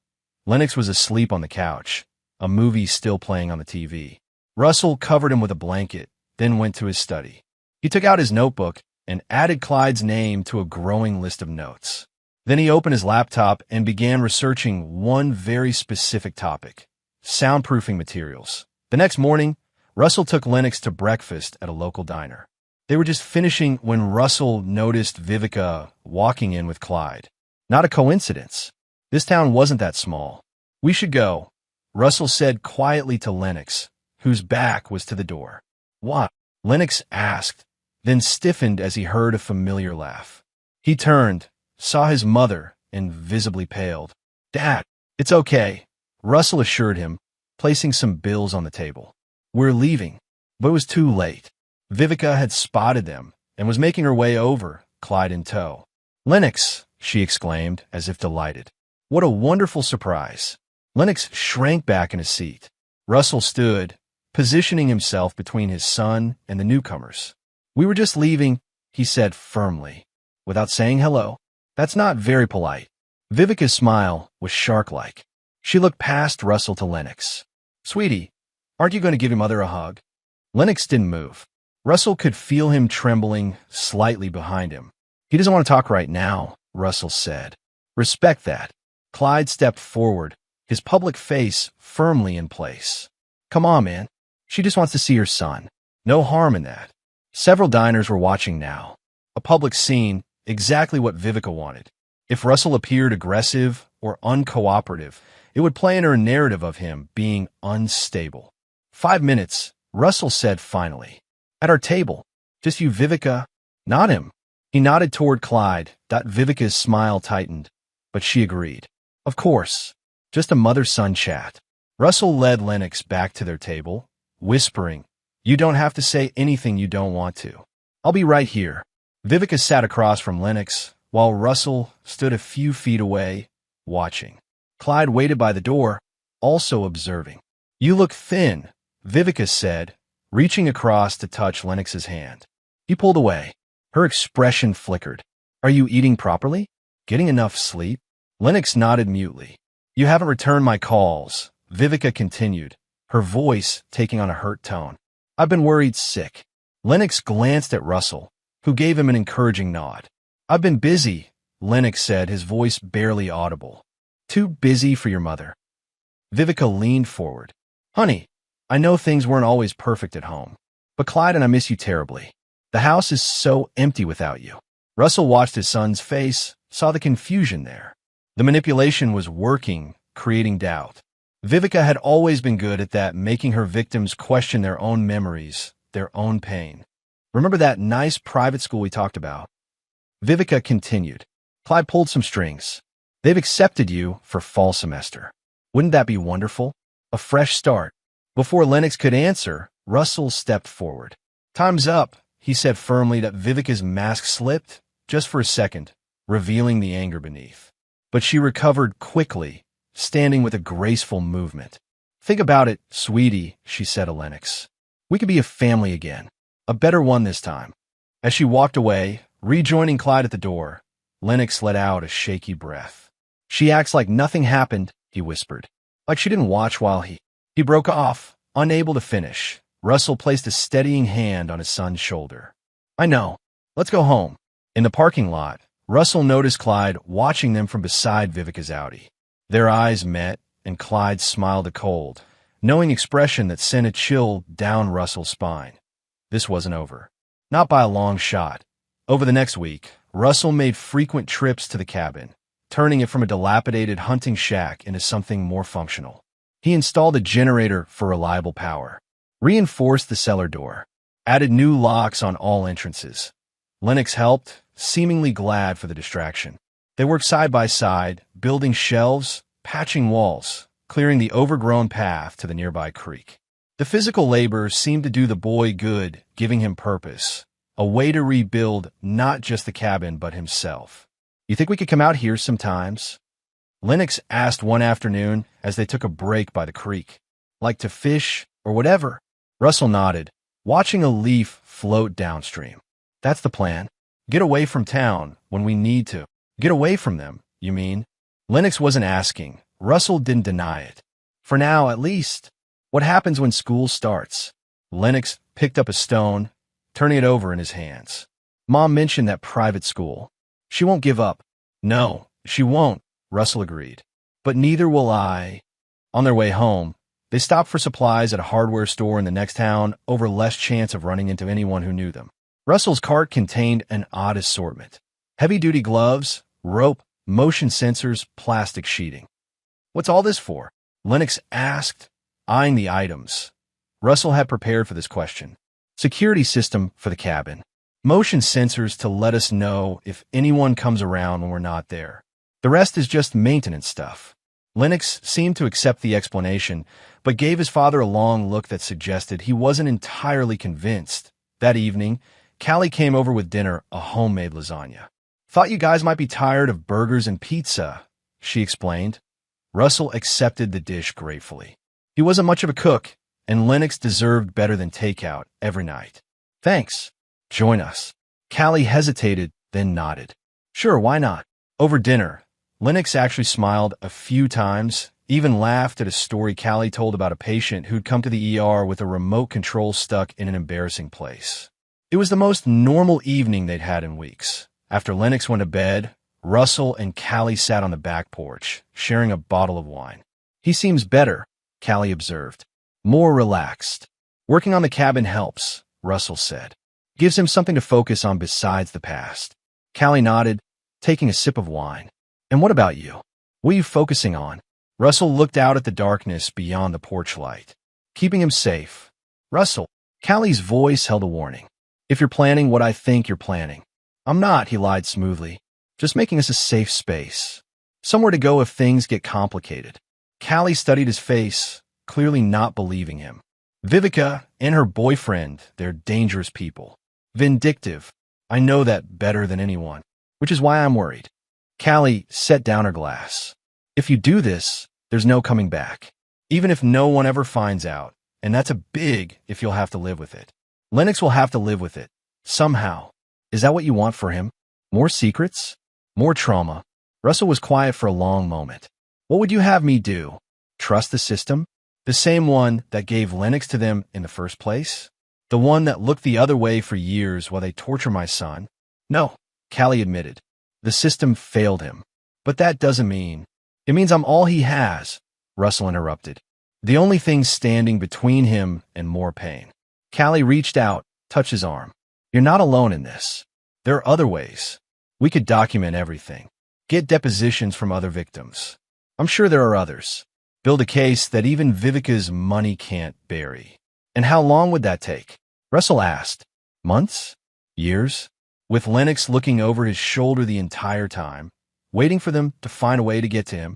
Lennox was asleep on the couch, a movie still playing on the TV. Russell covered him with a blanket, then went to his study. He took out his notebook and added Clyde's name to a growing list of notes. Then he opened his laptop and began researching one very specific topic: soundproofing materials. The next morning, Russell took Lennox to breakfast at a local diner. They were just finishing when Russell noticed Vivica walking in with Clyde. Not a coincidence. This town wasn't that small. We should go, Russell said quietly to Lennox, whose back was to the door. What? Lennox asked, then stiffened as he heard a familiar laugh. He turned, saw his mother, and visibly paled. Dad, it's okay, Russell assured him, placing some bills on the table. We're leaving. But it was too late. Vivica had spotted them and was making her way over, Clyde in tow. Lennox, she exclaimed, as if delighted. What a wonderful surprise. Lennox shrank back in his seat. Russell stood, positioning himself between his son and the newcomers. We were just leaving, he said firmly, without saying hello. That's not very polite. Vivica's smile was shark-like. She looked past Russell to Lennox. Sweetie, aren't you going to give your mother a hug? Lennox didn't move. Russell could feel him trembling slightly behind him. He doesn't want to talk right now, Russell said. Respect that. Clyde stepped forward, his public face firmly in place. Come on, man. She just wants to see her son. No harm in that. Several diners were watching now. A public scene, exactly what Vivica wanted. If Russell appeared aggressive or uncooperative, it would play into her narrative of him being unstable. 5 minutes, Russell said finally. At our table. Just you, Vivica. Not him. He nodded toward Clyde. Vivica's smile tightened, but she agreed. Of course. Just a mother-son chat. Russell led Lennox back to their table, whispering, You don't have to say anything you don't want to. I'll be right here. Vivica sat across from Lennox, while Russell stood a few feet away, watching. Clyde waited by the door, also observing. You look thin, Vivica said, reaching across to touch Lennox's hand. He pulled away. Her expression flickered. Are you eating properly? Getting enough sleep? Lennox nodded mutely. You haven't returned my calls, Vivica continued, her voice taking on a hurt tone. I've been worried sick. Lennox glanced at Russell, who gave him an encouraging nod. I've been busy, Lennox said, his voice barely audible. Too busy for your mother. Vivica leaned forward. Honey, I know things weren't always perfect at home, but Clyde and I miss you terribly. The house is so empty without you. Russell watched his son's face, saw the confusion there. The manipulation was working, creating doubt. Vivica had always been good at that, making her victims question their own memories, their own pain. Remember that nice private school we talked about? Vivica continued. Clyde pulled some strings. They've accepted you for fall semester. Wouldn't that be wonderful? A fresh start. Before Lennox could answer, Russell stepped forward. Time's up, he said firmly. Vivica's mask slipped, just for a second, revealing the anger beneath. But she recovered quickly, standing with a graceful movement. Think about it, sweetie, she said to Lennox. We could be a family again. A better one this time. As she walked away, rejoining Clyde at the door, Lennox let out a shaky breath. She acts like nothing happened, he whispered. Like she didn't watch while He broke off, unable to finish. Russell placed a steadying hand on his son's shoulder. I know. Let's go home. In the parking lot, Russell noticed Clyde watching them from beside Vivica's Audi. Their eyes met, and Clyde smiled a cold, knowing expression that sent a chill down Russell's spine. This wasn't over. Not by a long shot. Over the next week, Russell made frequent trips to the cabin, turning it from a dilapidated hunting shack into something more functional. He installed a generator for reliable power, reinforced the cellar door, added new locks on all entrances. Lennox helped, seemingly glad for the distraction. They worked side by side, building shelves, patching walls, clearing the overgrown path to the nearby creek. The physical labor seemed to do the boy good, giving him purpose, a way to rebuild not just the cabin but himself. You think we could come out here sometimes? Lennox asked one afternoon as they took a break by the creek. Like to fish or whatever? Russell nodded, watching a leaf float downstream. That's the plan. Get away from town when we need to. Get away from them, you mean? Lennox wasn't asking. Russell didn't deny it. For now, at least. What happens when school starts? Lennox picked up a stone, turning it over in his hands. Mom mentioned that private school. She won't give up. No, she won't, Russell agreed. But neither will I. On their way home, they stopped for supplies at a hardware store in the next town over less chance of running into anyone who knew them. Russell's cart contained an odd assortment. Heavy-duty gloves, rope, motion sensors, plastic sheeting. What's all this for? Lennox asked, eyeing the items. Russell had prepared for this question. Security system for the cabin. Motion sensors to let us know if anyone comes around when we're not there. The rest is just maintenance stuff. Lennox seemed to accept the explanation, but gave his father a long look that suggested he wasn't entirely convinced. That evening, Callie came over with dinner, a homemade lasagna. Thought you guys might be tired of burgers and pizza, she explained. Russell accepted the dish gratefully. He wasn't much of a cook, and Lennox deserved better than takeout every night. Thanks. Join us. Callie hesitated, then nodded. Sure, why not? Over dinner, Lennox actually smiled a few times, even laughed at a story Callie told about a patient who'd come to the ER with a remote control stuck in an embarrassing place. It was the most normal evening they'd had in weeks. After Lennox went to bed, Russell and Callie sat on the back porch, sharing a bottle of wine. He seems better, Callie observed. More relaxed. Working on the cabin helps, Russell said. Gives him something to focus on besides the past. Callie nodded, taking a sip of wine. And what about you? What are you focusing on? Russell looked out at the darkness beyond the porch light. Keeping him safe. Russell, Callie's voice held a warning. If you're planning what I think you're planning. I'm not, he lied smoothly. Just making us a safe space. Somewhere to go if things get complicated. Callie studied his face, clearly not believing him. Vivica and her boyfriend, they're dangerous people. Vindictive. I know that better than anyone, which is why I'm worried. Callie set down her glass. If you do this, there's no coming back. Even if no one ever finds out, and that's a big if you'll have to live with it. Lennox will have to live with it. Somehow. Is that what you want for him? More secrets? More trauma? Russell was quiet for a long moment. What would you have me do? Trust the system? The same one that gave Lennox to them in the first place? The one that looked the other way for years while they torture my son? No, Callie admitted. The system failed him. But that doesn't mean... It means I'm all he has, Russell interrupted. The only thing standing between him and more pain. Callie reached out, touched his arm. You're not alone in this. There are other ways. We could document everything. Get depositions from other victims. I'm sure there are others. Build a case that even Vivica's money can't bury. And how long would that take? Russell asked. Months? Years? With Lennox looking over his shoulder the entire time, waiting for them to find a way to get to him.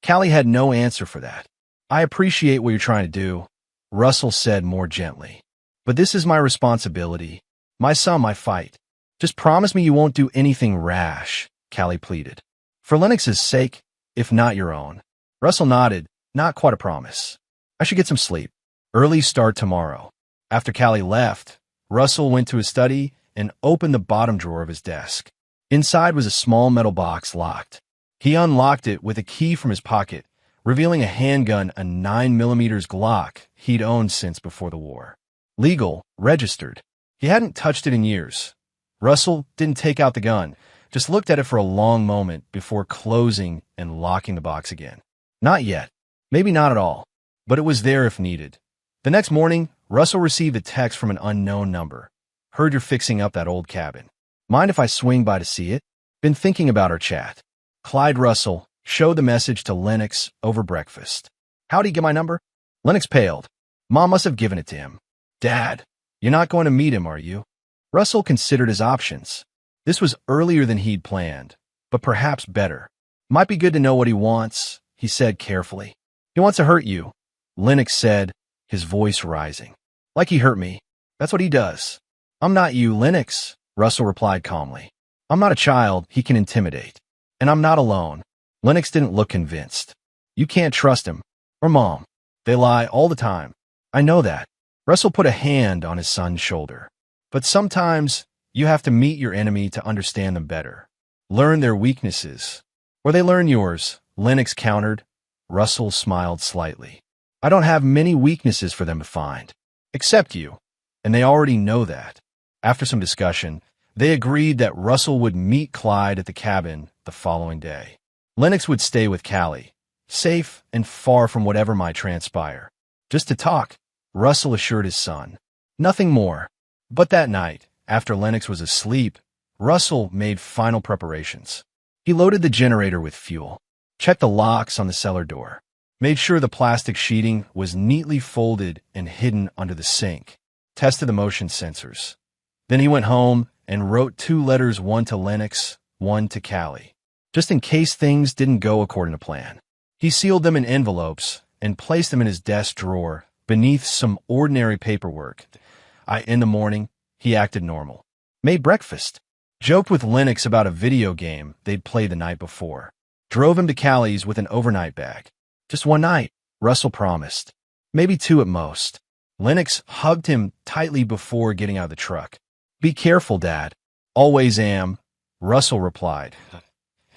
Callie had no answer for that. I appreciate what you're trying to do, Russell said more gently. But this is my responsibility. My son, my fight. Just promise me you won't do anything rash, Callie pleaded. For Lennox's sake, if not your own. Russell nodded, not quite a promise. I should get some sleep. Early start tomorrow. After Callie left, Russell went to his study and opened the bottom drawer of his desk. Inside was a small metal box locked. He unlocked it with a key from his pocket, revealing a handgun, a 9mm Glock he'd owned since before the war. Legal, registered. He hadn't touched it in years. Russell didn't take out the gun, just looked at it for a long moment before closing and locking the box again. Not yet. Maybe not at all. But it was there if needed. The next morning, Russell received a text from an unknown number. Heard you're fixing up that old cabin. Mind if I swing by to see it? Been thinking about our chat. Clyde Russell showed the message to Lennox over breakfast. How'd he get my number? Lennox paled. Mom must have given it to him. Dad, you're not going to meet him, are you? Russell considered his options. This was earlier than he'd planned, but perhaps better. Might be good to know what he wants, he said carefully. He wants to hurt you, Lennox said, his voice rising. Like he hurt me. That's what he does. I'm not you, Lennox, Russell replied calmly. I'm not a child he can intimidate. And I'm not alone. Lennox didn't look convinced. You can't trust him. Or Mom. They lie all the time. I know that. Russell put a hand on his son's shoulder. But sometimes you have to meet your enemy to understand them better. Learn their weaknesses. Or they learn yours, Lennox countered. Russell smiled slightly. I don't have many weaknesses for them to find. Except you. And they already know that. After some discussion, they agreed that Russell would meet Clyde at the cabin the following day. Lennox would stay with Callie, safe and far from whatever might transpire. Just to talk, Russell assured his son. Nothing more. But that night, after Lennox was asleep, Russell made final preparations. He loaded the generator with fuel, checked the locks on the cellar door, made sure the plastic sheeting was neatly folded and hidden under the sink, tested the motion sensors. Then he went home and wrote 2 letters, one to Lennox, one to Callie, just in case things didn't go according to plan. He sealed them in envelopes and placed them in his desk drawer beneath some ordinary paperwork. In the morning, he acted normal. Made breakfast. Joked with Lennox about a video game they'd played the night before. Drove him to Callie's with an overnight bag. Just one night, Russell promised. Maybe 2 at most. Lennox hugged him tightly before getting out of the truck. Be careful, Dad. Always am, Russell replied.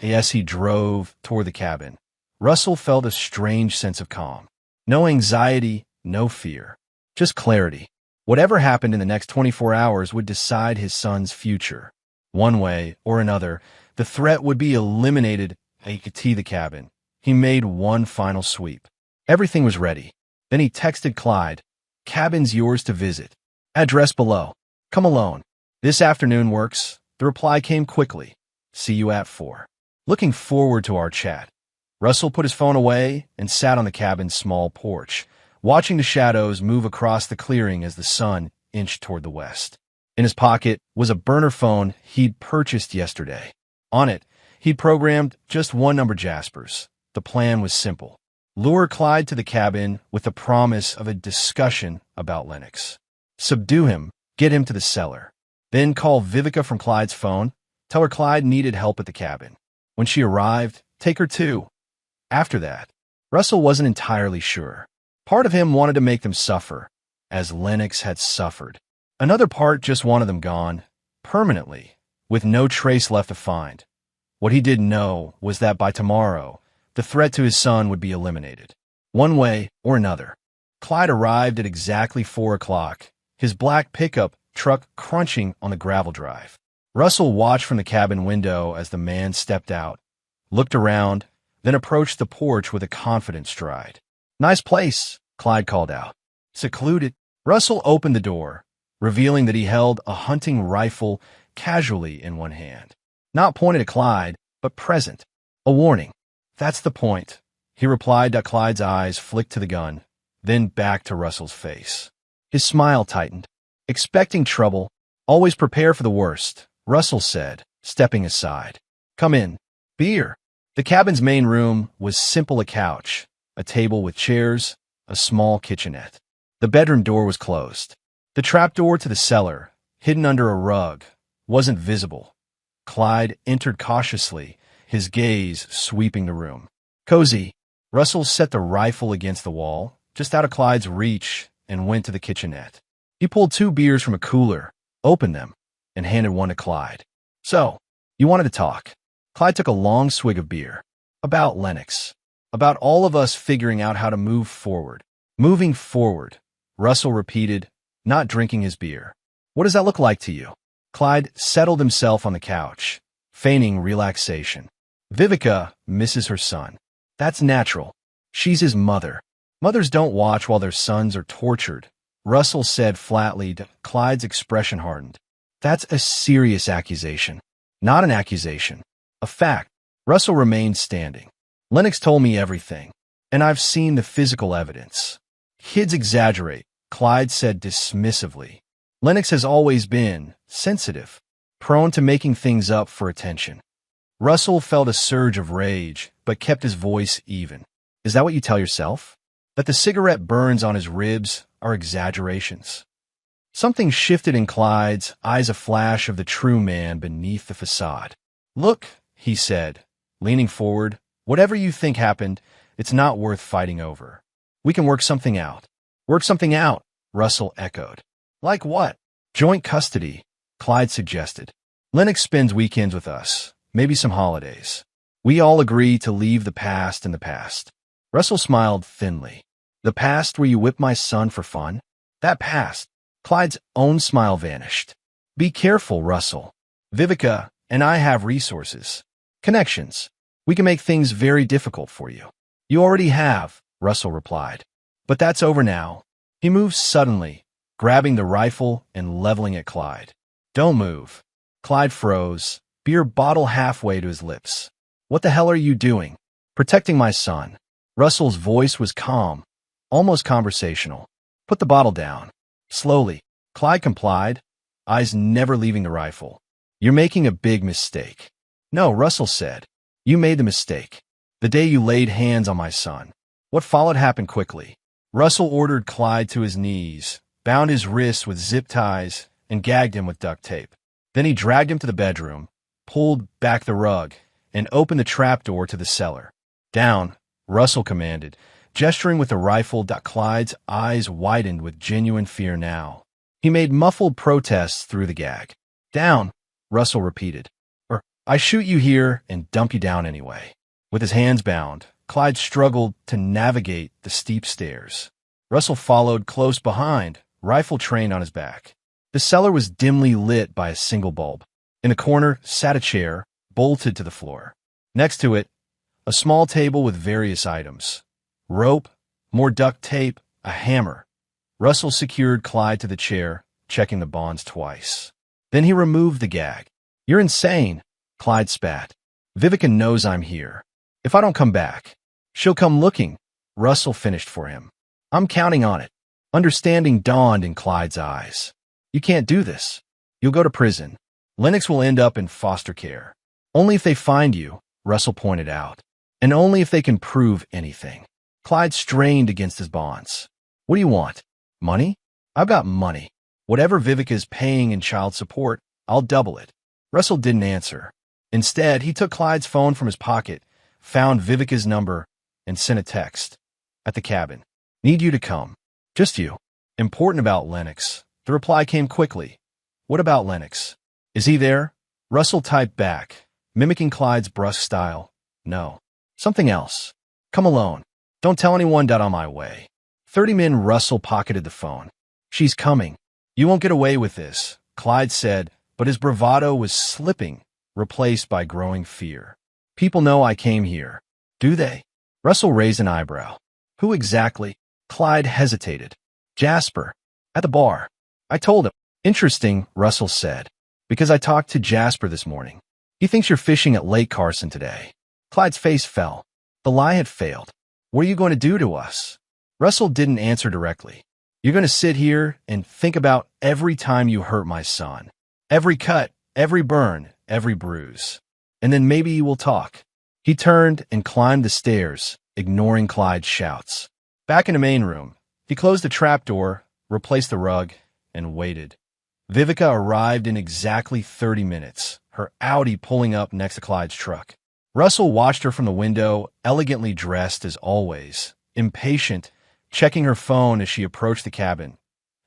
As he drove toward the cabin, Russell felt a strange sense of calm. No anxiety, no fear. Just clarity. Whatever happened in the next 24 hours would decide his son's future. One way or another, the threat would be eliminated. He could see the cabin. He made one final sweep. Everything was ready. Then he texted Clyde. Cabin's yours to visit. Address below. Come alone. This afternoon works. The reply came quickly. See you at 4. Looking forward to our chat. Russell put his phone away and sat on the cabin's small porch, watching the shadows move across the clearing as the sun inched toward the west. In his pocket was a burner phone he'd purchased yesterday. On it, he'd programmed just one number, Jasper's. The plan was simple. Lure Clyde to the cabin with the promise of a discussion about Lennox. Subdue him, get him to the cellar. Then call Vivica from Clyde's phone, tell her Clyde needed help at the cabin. When she arrived, take her too. After that, Russell wasn't entirely sure. Part of him wanted to make them suffer, as Lennox had suffered. Another part just wanted them gone, permanently, with no trace left to find. What he didn't know was that by tomorrow, the threat to his son would be eliminated. One way or another. Clyde arrived at exactly 4 o'clock, his black pickup truck crunching on the gravel drive. Russell watched from the cabin window as the man stepped out, looked around, then approached the porch with a confident stride. Nice place, Clyde called out. Secluded. Russell opened the door, revealing that he held a hunting rifle casually in one hand. Not pointed at Clyde, but present. A warning. That's the point, he replied. Clyde's eyes flicked to the gun, then back to Russell's face. His smile tightened. Expecting trouble, always prepare for the worst, Russell said, stepping aside. Come in. Beer. The cabin's main room was simple: a couch, a table with chairs, a small kitchenette. The bedroom door was closed. The trapdoor to the cellar, hidden under a rug, wasn't visible. Clyde entered cautiously, his gaze sweeping the room. Cozy. Russell set the rifle against the wall, just out of Clyde's reach, and went to the kitchenette. He pulled 2 beers from a cooler, opened them, and handed one to Clyde. So, you wanted to talk. Clyde took a long swig of beer. About Lennox. About all of us figuring out how to move forward. Moving forward, Russell repeated, not drinking his beer. What does that look like to you? Clyde settled himself on the couch, feigning relaxation. Vivica misses her son. That's natural. She's his mother. Mothers don't watch while their sons are tortured, Russell said flatly. Clyde's expression hardened. That's a serious accusation. Not an accusation. A fact. Russell remained standing. Lennox told me everything, and I've seen the physical evidence. Kids exaggerate, Clyde said dismissively. Lennox has always been sensitive, prone to making things up for attention. Russell felt a surge of rage, but kept his voice even. Is that what you tell yourself? That the cigarette burns on his ribs are exaggerations? Something shifted in Clyde's eyes, a flash of the true man beneath the facade. Look, he said, leaning forward, whatever you think happened, it's not worth fighting over. We can work something out. Work something out, Russell echoed. Like what? Joint custody, Clyde suggested. Lennox spends weekends with us, maybe some holidays. We all agree to leave the past in the past. Russell smiled thinly. The past where you whipped my son for fun? That past. Clyde's own smile vanished. Be careful, Russell. Vivica and I have resources. Connections. We can make things very difficult for you. You already have, Russell replied. But that's over now. He moved suddenly, grabbing the rifle and leveling at Clyde. Don't move. Clyde froze, beer bottle halfway to his lips. What the hell are you doing? Protecting my son. Russell's voice was calm, almost conversational. Put the bottle down. Slowly, Clyde complied, eyes never leaving the rifle. You're making a big mistake. No, Russell said. You made the mistake. The day you laid hands on my son. What followed happened quickly. Russell ordered Clyde to his knees, bound his wrists with zip ties, and gagged him with duct tape. Then he dragged him to the bedroom, pulled back the rug, and opened the trapdoor to the cellar. Down, Russell commanded, gesturing with the rifle. Clyde's eyes widened with genuine fear now. He made muffled protests through the gag. Down, Russell repeated. Or, I shoot you here and dump you down anyway. With his hands bound, Clyde struggled to navigate the steep stairs. Russell followed close behind, rifle trained on his back. The cellar was dimly lit by a single bulb. In a corner sat a chair, bolted to the floor. Next to it, a small table with various items. Rope, more duct tape, a hammer. Russell secured Clyde to the chair, checking the bonds twice. Then he removed the gag. You're insane, Clyde spat. Vivica knows I'm here. If I don't come back, she'll come looking, Russell finished for him. I'm counting on it. Understanding dawned in Clyde's eyes. You can't do this. You'll go to prison. Lennox will end up in foster care. Only if they find you, Russell pointed out. And only if they can prove anything. Clyde strained against his bonds. What do you want? Money? I've got money. Whatever Vivica's paying in child support, I'll double it. Russell didn't answer. Instead, he took Clyde's phone from his pocket, found Vivica's number, and sent a text. At the cabin. Need you to come. Just you. Important about Lennox. The reply came quickly. What about Lennox? Is he there? Russell typed back, mimicking Clyde's brusque style. No. Something else. Come alone. Don't tell anyone. On my way. 30 men. Russell pocketed the phone. She's coming. You won't get away with this, Clyde said, but his bravado was slipping, replaced by growing fear. People know I came here. Do they? Russell raised an eyebrow. Who exactly? Clyde hesitated. Jasper. At the bar. I told him. Interesting, Russell said. Because I talked to Jasper this morning. He thinks you're fishing at Lake Carson today. Clyde's face fell. The lie had failed. What are you going to do to us? Russell didn't answer directly. You're going to sit here and think about every time you hurt my son. Every cut, every burn, every bruise. And then maybe you will talk. He turned and climbed the stairs, ignoring Clyde's shouts. Back in the main room, he closed the trapdoor, replaced the rug, and waited. Vivica arrived in exactly 30 minutes, her Audi pulling up next to Clyde's truck. Russell watched her from the window, elegantly dressed as always, impatient, checking her phone as she approached the cabin.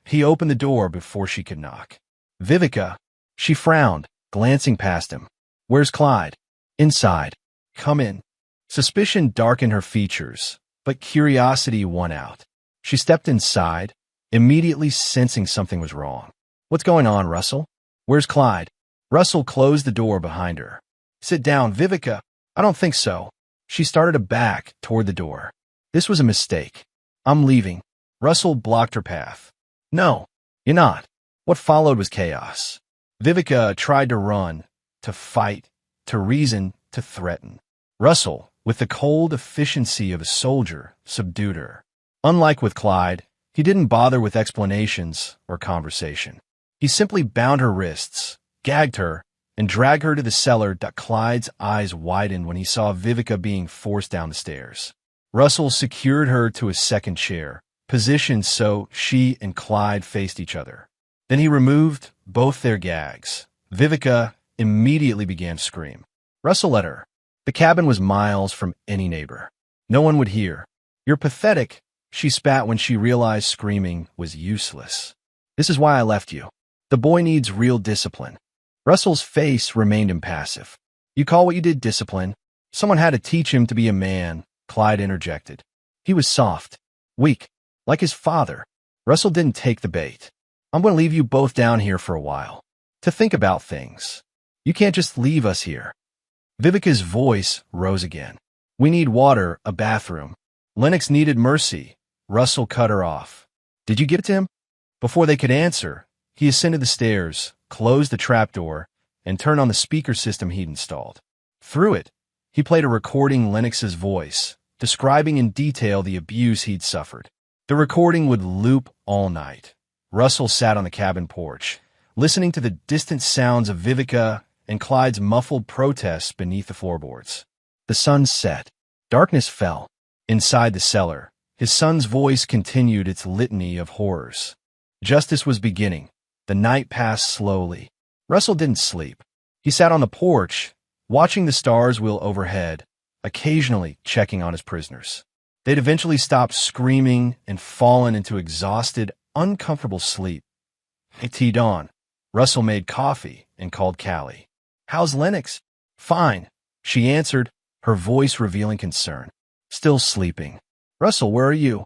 He opened the door before she could knock. Vivica, she frowned, glancing past him. Where's Clyde? Inside. Come in. Suspicion darkened her features, but curiosity won out. She stepped inside, immediately sensing something was wrong. What's going on, Russell? Where's Clyde? Russell closed the door behind her. Sit down, Vivica. I don't think so. She started to back toward the door. This was a mistake. I'm leaving. Russell blocked her path. No, you're not. What followed was chaos. Vivica tried to run, to fight, to reason, to threaten. Russell, with the cold efficiency of a soldier, subdued her. Unlike with Clyde, he didn't bother with explanations or conversation. He simply bound her wrists, gagged her, and dragged her to the cellar. Clyde's eyes widened when he saw Vivica being forced down the stairs. Russell secured her to a second chair, positioned so she and Clyde faced each other. Then he removed both their gags. Vivica immediately began to scream. Russell let her. The cabin was miles from any neighbor. No one would hear. You're pathetic, she spat when she realized screaming was useless. This is why I left you. The boy needs real discipline. Russell's face remained impassive. You call what you did discipline? Someone had to teach him to be a man, Clyde interjected. He was soft, weak, like his father. Russell didn't take the bait. I'm going to leave you both down here for a while, to think about things. You can't just leave us here. Vivica's voice rose again. We need water, a bathroom. Lennox needed mercy. Russell cut her off. Did you give it to him? Before they could answer, he ascended the stairs, closed the trapdoor, and turned on the speaker system he'd installed. Through it, he played a recording Lennox's voice, describing in detail the abuse he'd suffered. The recording would loop all night. Russell sat on the cabin porch, listening to the distant sounds of Vivica and Clyde's muffled protests beneath the floorboards. The sun set. Darkness fell. Inside the cellar, his son's voice continued its litany of horrors. Justice was beginning. The night passed slowly. Russell didn't sleep. He sat on the porch, watching the stars wheel overhead, occasionally checking on his prisoners. They'd eventually stopped screaming and fallen into exhausted, uncomfortable sleep. At dawn, Russell made coffee and called Callie. How's Lennox? Fine, she answered, her voice revealing concern. Still sleeping. Russell, where are you?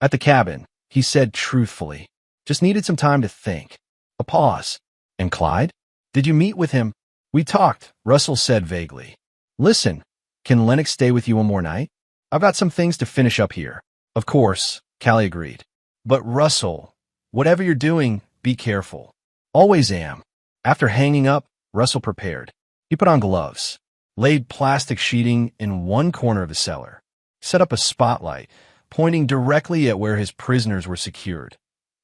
At the cabin, he said truthfully. Just needed some time to think. A pause. And Clyde? Did you meet with him? We talked, Russell said vaguely. Listen, can Lennox stay with you one more night? I've got some things to finish up here. Of course, Callie agreed. But Russell, whatever you're doing, be careful. Always am. After hanging up, Russell prepared. He put on gloves, laid plastic sheeting in one corner of the cellar, set up a spotlight, pointing directly at where his prisoners were secured.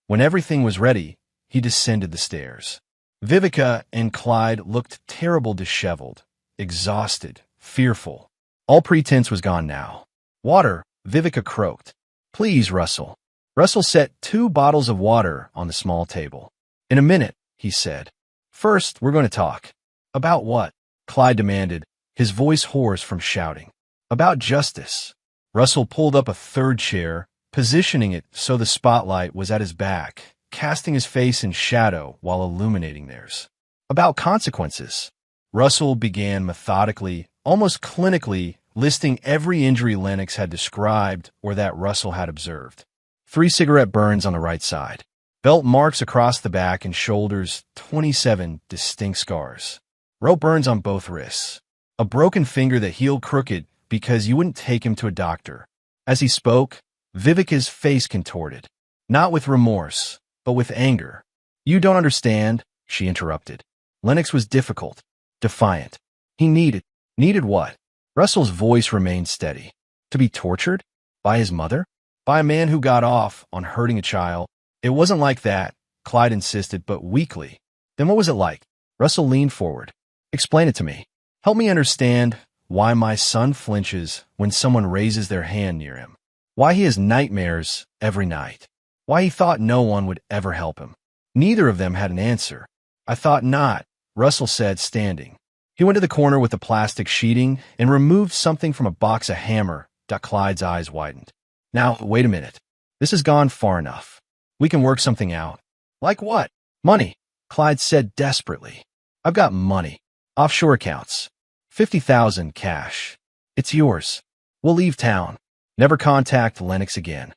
When everything was ready, he descended the stairs. Vivica and Clyde looked terrible, disheveled, exhausted, fearful. All pretense was gone now. Water, Vivica croaked. Please, Russell. Russell set 2 bottles of water on the small table. In a minute, he said. First, we're going to talk. About what? Clyde demanded, his voice hoarse from shouting. About justice. Russell pulled up a third chair, positioning it so the spotlight was at his back, casting his face in shadow while illuminating theirs. About consequences. Russell began methodically, almost clinically, listing every injury Lennox had described or that Russell had observed. 3 cigarette burns on the right side. Belt marks across the back and shoulders, 27 distinct scars. Rope burns on both wrists. A broken finger that healed crooked because you wouldn't take him to a doctor. As he spoke, Vivica's face contorted. Not with remorse, but with anger. You don't understand, she interrupted. Lennox was difficult, defiant. He needed what? Russell's voice remained steady. To be tortured? By his mother? By a man who got off on hurting a child? It wasn't like that, Clyde insisted, but weakly. Then what was it like? Russell leaned forward. Explain it to me. Help me understand why my son flinches when someone raises their hand near him. Why he has nightmares every night. Why he thought no one would ever help him. Neither of them had an answer. I thought not, Russell said, standing. He went to the corner with the plastic sheeting and removed something from a box of hammer. Clyde's eyes widened. Now, wait a minute. This has gone far enough. We can work something out. Like what? Money, Clyde said desperately. I've got money. Offshore accounts. 50,000 cash. It's yours. We'll leave town. Never contact Lennox again.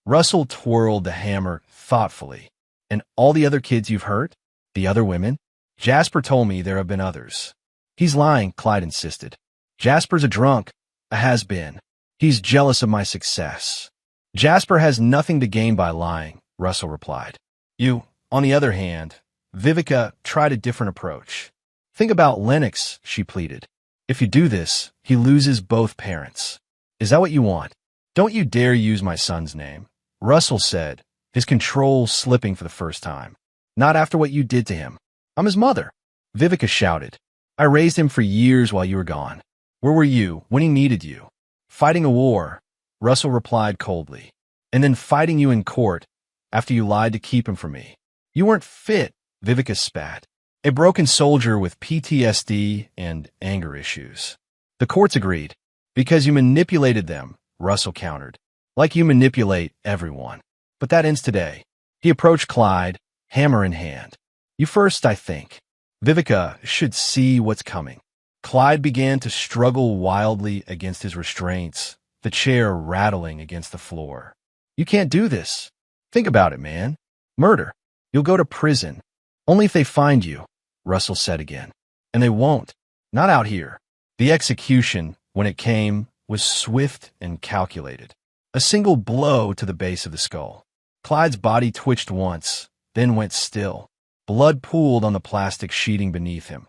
Russell twirled the hammer thoughtfully. And all the other kids you've hurt? The other women? Jasper told me there have been others. He's lying, Clyde insisted. Jasper's a drunk, a has-been. He's jealous of my success. Jasper has nothing to gain by lying, Russell replied. You, on the other hand, Vivica tried a different approach. Think about Lennox, she pleaded. If you do this, he loses both parents. Is that what you want? Don't you dare use my son's name, Russell said, his control slipping for the first time. Not after what you did to him. I'm his mother, Vivica shouted. I raised him for years while you were gone. Where were you when he needed you? Fighting a war, Russell replied coldly. And then fighting you in court after you lied to keep him from me. You weren't fit, Vivica spat. A broken soldier with PTSD and anger issues. The courts agreed. Because you manipulated them, Russell countered. Like you manipulate everyone. But that ends today. He approached Clyde, hammer in hand. You first, I think. Vivica should see what's coming. Clyde began to struggle wildly against his restraints, the chair rattling against the floor. You can't do this. Think about it, man. Murder. You'll go to prison. Only if they find you, Russell said again. And they won't. Not out here. The execution, when it came, was swift and calculated. A single blow to the base of the skull. Clyde's body twitched once, then went still. Blood pooled on the plastic sheeting beneath him.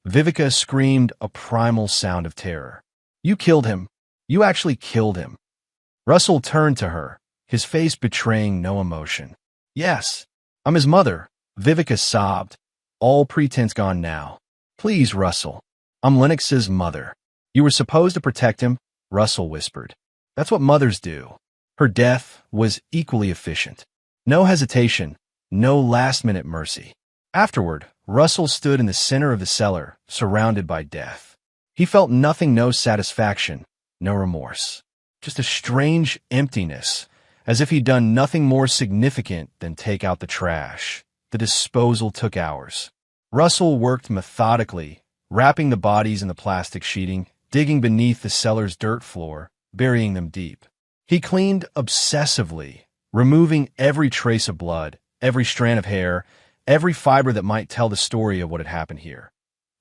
Vivica screamed a primal sound of terror. You killed him. You actually killed him. Russell turned to her, his face betraying no emotion. Yes, I'm his mother, Vivica sobbed. All pretense gone now. Please, Russell. I'm Lennox's mother. You were supposed to protect him, Russell whispered. That's what mothers do. Her death was equally efficient. No hesitation, no last-minute mercy. Afterward, Russell stood in the center of the cellar, surrounded by death. He felt nothing, no satisfaction, no remorse. Just a strange emptiness, as if he'd done nothing more significant than take out the trash. The disposal took hours. Russell worked methodically, wrapping the bodies in the plastic sheeting, digging beneath the cellar's dirt floor, burying them deep. He cleaned obsessively, removing every trace of blood, every strand of hair, every fiber that might tell the story of what had happened here.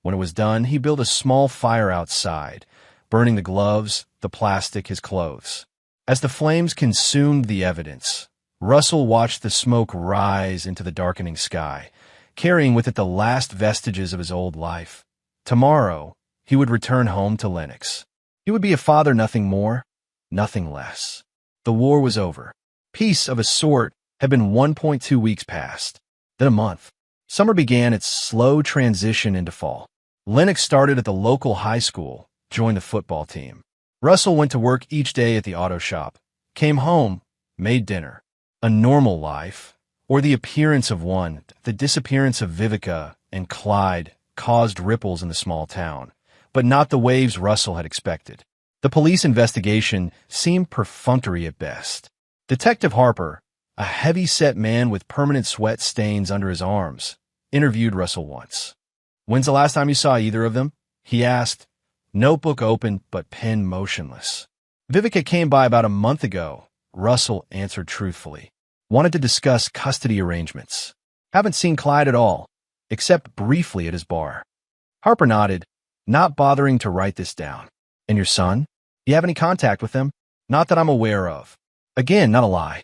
When it was done, he built a small fire outside, burning the gloves, the plastic, his clothes. As the flames consumed the evidence, Russell watched the smoke rise into the darkening sky, carrying with it the last vestiges of his old life. Tomorrow, he would return home to Lennox. He would be a father, nothing more, nothing less. The war was over. Peace of a sort had been 1.2 weeks past. Then a month. Summer began its slow transition into fall. Lennox started at the local high school, joined the football team. Russell went to work each day at the auto shop, came home, made dinner. A normal life, or the appearance of one, the disappearance of Vivica and Clyde caused ripples in the small town, but not the waves Russell had expected. The police investigation seemed perfunctory at best. Detective Harper, a heavy-set man with permanent sweat stains under his arms, interviewed Russell once. When's the last time you saw either of them? He asked, notebook open but pen motionless. Vivica came by about a month ago, Russell answered truthfully. Wanted to discuss custody arrangements. Haven't seen Clyde at all, except briefly at his bar. Harper nodded, not bothering to write this down. And your son? You have any contact with him? Not that I'm aware of. Again, not a lie.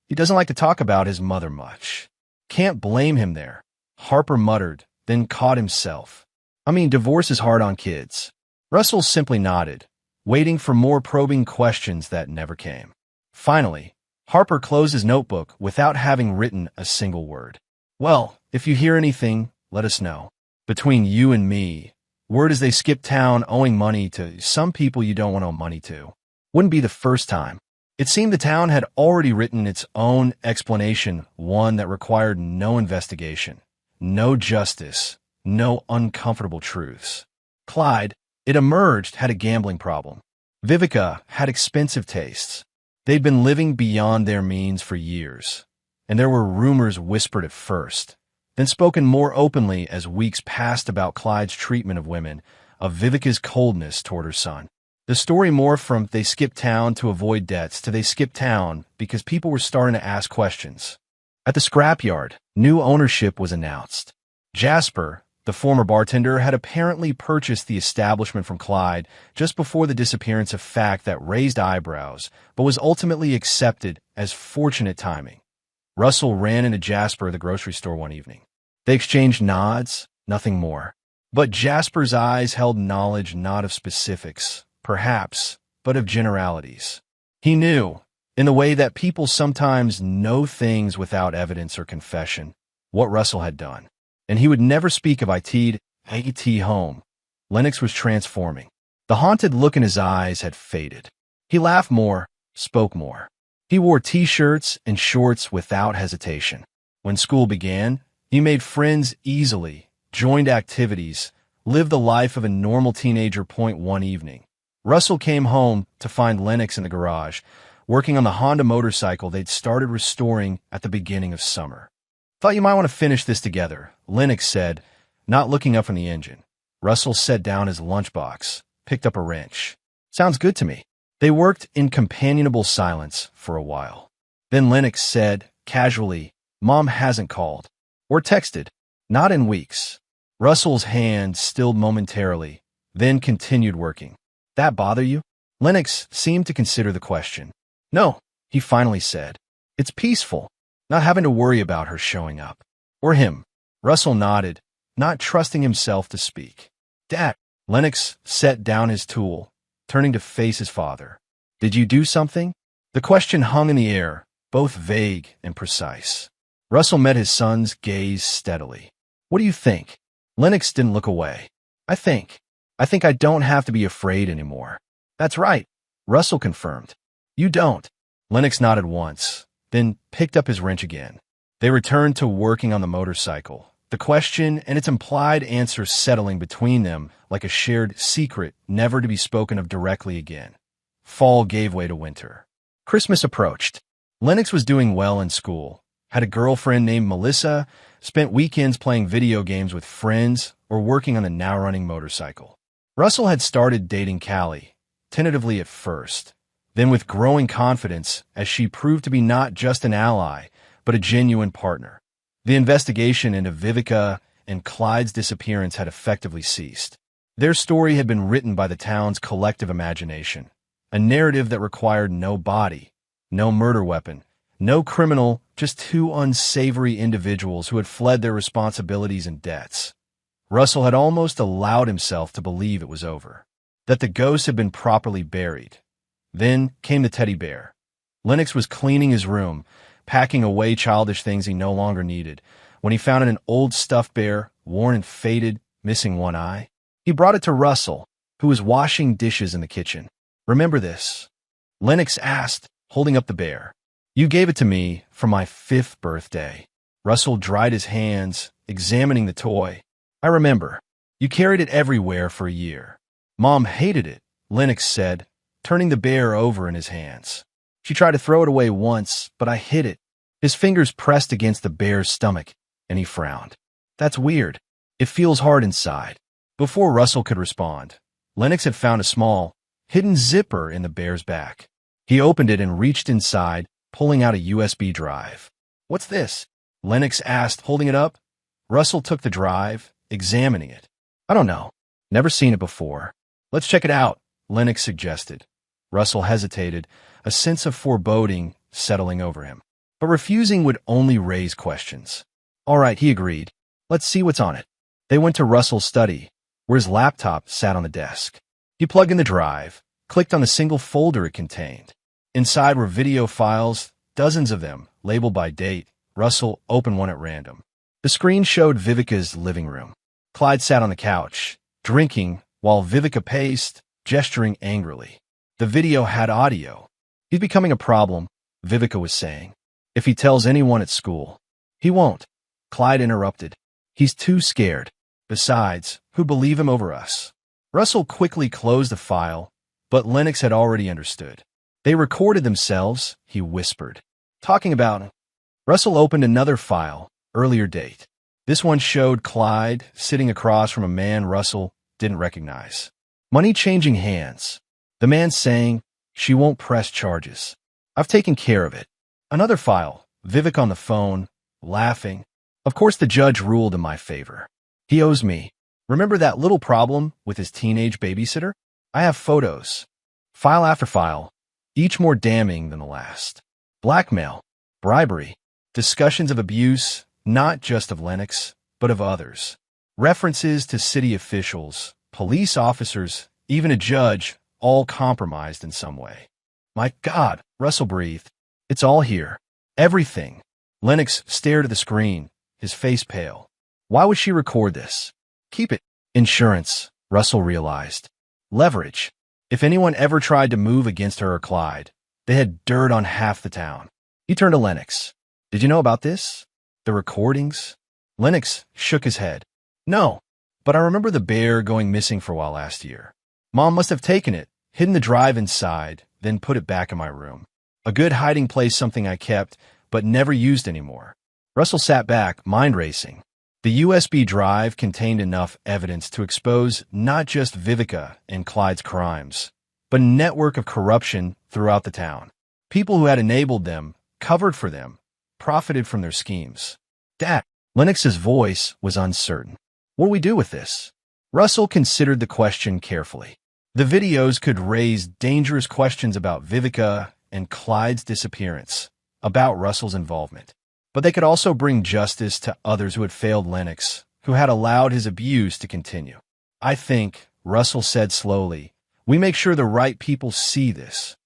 He doesn't like to talk about his mother much. Can't blame him there. Harper muttered, then caught himself. I mean, divorce is hard on kids. Russell simply nodded, waiting for more probing questions that never came. Finally, Harper closed his notebook without having written a single word. Well, if you hear anything, let us know. Between you and me, word is they skipped town owing money to some people you don't want to owe money to. Wouldn't be the first time. It seemed the town had already written its own explanation, one that required no investigation, no justice, no uncomfortable truths. Clyde, it emerged, had a gambling problem. Vivica had expensive tastes. They'd been living beyond their means for years. and there were rumors whispered at first, then spoken more openly as weeks passed about Clyde's treatment of women, of Vivica's coldness toward her son. The story morphed from they skipped town to avoid debts to they skipped town because people were starting to ask questions. At the scrapyard, new ownership was announced. Jasper, the former bartender, had apparently purchased the establishment from Clyde just before the disappearance, a fact that raised eyebrows, but was ultimately accepted as fortunate timing. Russell ran into Jasper at the grocery store one evening. They exchanged nods, nothing more. But Jasper's eyes held knowledge not of specifics, perhaps, but of generalities. He knew, in the way that people sometimes know things without evidence or confession, what Russell had done. And he would never speak of it home. Lennox was transforming. The haunted look in his eyes had faded. He laughed more, spoke more. He wore t-shirts and shorts without hesitation. When school began, he made friends easily, joined activities, lived the life of a normal teenager. One evening, Russell came home to find Lennox in the garage, working on the Honda motorcycle they'd started restoring at the beginning of summer. "Thought you might want to finish this together," Lennox said, not looking up from the engine. Russell set down his lunchbox, picked up a wrench. "Sounds good to me." They worked in companionable silence for a while. Then Lennox said, casually, "Mom hasn't called or texted. Not in weeks." Russell's hand stilled momentarily, then continued working. "That bother you?" Lennox seemed to consider the question. "No," he finally said. "It's peaceful, not having to worry about her showing up. Or him." Russell nodded, not trusting himself to speak. "Dad." Lennox set down his tool, turning to face his father. "Did you do something?" The question hung in the air, both vague and precise. Russell met his son's gaze steadily. "What do you think?" Lennox didn't look away. I think I don't have to be afraid anymore." "That's right," Russell confirmed. "You don't." Lennox nodded once, then picked up his wrench again. They returned to working on the motorcycle, the question and its implied answer settling between them like a shared secret never to be spoken of directly again. Fall gave way to winter. Christmas approached. Lennox was doing well in school, had a girlfriend named Melissa, spent weekends playing video games with friends or working on the now-running motorcycle. Russell had started dating Callie, tentatively at first, then with growing confidence as she proved to be not just an ally, but a genuine partner. The investigation into Vivica and Clyde's disappearance had effectively ceased. Their story had been written by the town's collective imagination, a narrative that required no body, no murder weapon, no criminal, just two unsavory individuals who had fled their responsibilities and debts. Russell had almost allowed himself to believe it was over, that the ghost had been properly buried. Then came the teddy bear. Lennox was cleaning his room, packing away childish things he no longer needed, when he found an old stuffed bear, worn and faded, missing one eye. He brought it to Russell, who was washing dishes in the kitchen. "Remember this?" Lennox asked, holding up the bear. "You gave it to me for my 5th birthday." Russell dried his hands, examining the toy. "I remember. You carried it everywhere for a year." "Mom hated it," Lennox said, turning the bear over in his hands. "She tried to throw it away once, but I hid it." His fingers pressed against the bear's stomach, and he frowned. "That's weird. It feels hard inside." Before Russell could respond, Lennox had found a small, hidden zipper in the bear's back. He opened it and reached inside, pulling out a USB drive. "What's this?" Lennox asked, holding it up. Russell took the drive, examining it. "I don't know. Never seen it before." "Let's check it out," Lennox suggested. Russell hesitated, a sense of foreboding settling over him. But refusing would only raise questions. "All right," he agreed. "Let's see what's on it." They went to Russell's study, where his laptop sat on the desk. He plugged in the drive, clicked on the single folder it contained. Inside were video files, dozens of them, labeled by date. Russell opened one at random. The screen showed Vivica's living room. Clyde sat on the couch, drinking, while Vivica paced, gesturing angrily. The video had audio. "He's becoming a problem," Vivica was saying. "If he tells anyone at school." "He won't," Clyde interrupted. "He's too scared. Besides, who'd believe him over us?" Russell quickly closed the file, but Lennox had already understood. "They recorded themselves," he whispered. "Talking about..." Russell opened another file, earlier date. This one showed Clyde sitting across from a man Russell didn't recognize. Money changing hands. The man saying, "She won't press charges. I've taken care of it." Another file, Vivek on the phone, laughing. "Of course the judge ruled in my favor. He owes me. Remember that little problem with his teenage babysitter? I have photos." File after file, each more damning than the last. Blackmail, bribery, discussions of abuse, not just of Lennox, but of others. References to city officials, police officers, even a judge, all compromised in some way. "My God," Russell breathed. "It's all here. Everything." Lennox stared at the screen, his face pale. Why would she record this? Keep it. Insurance, Russell realized. Leverage. If anyone ever tried to move against her or Clyde, they had dirt on half the town. He turned to Lennox. "Did you know about this? The recordings?" Lennox shook his head. "No, but I remember the bear going missing for a while last year. Mom must have taken it, hidden the drive inside, then put it back in my room. A good hiding place, something I kept, but never used anymore." Russell sat back, mind racing. The USB drive contained enough evidence to expose not just Vivica and Clyde's crimes, but a network of corruption throughout the town. People who had enabled them, covered for them, profited from their schemes. "Dad," Lennox's voice was uncertain. "What do we do with this?" Russell considered the question carefully. The videos could raise dangerous questions about Vivica and Clyde's disappearance, about Russell's involvement. But they could also bring justice to others who had failed Lennox, who had allowed his abuse to continue. "I think," Russell said slowly, "we make sure the right people see this."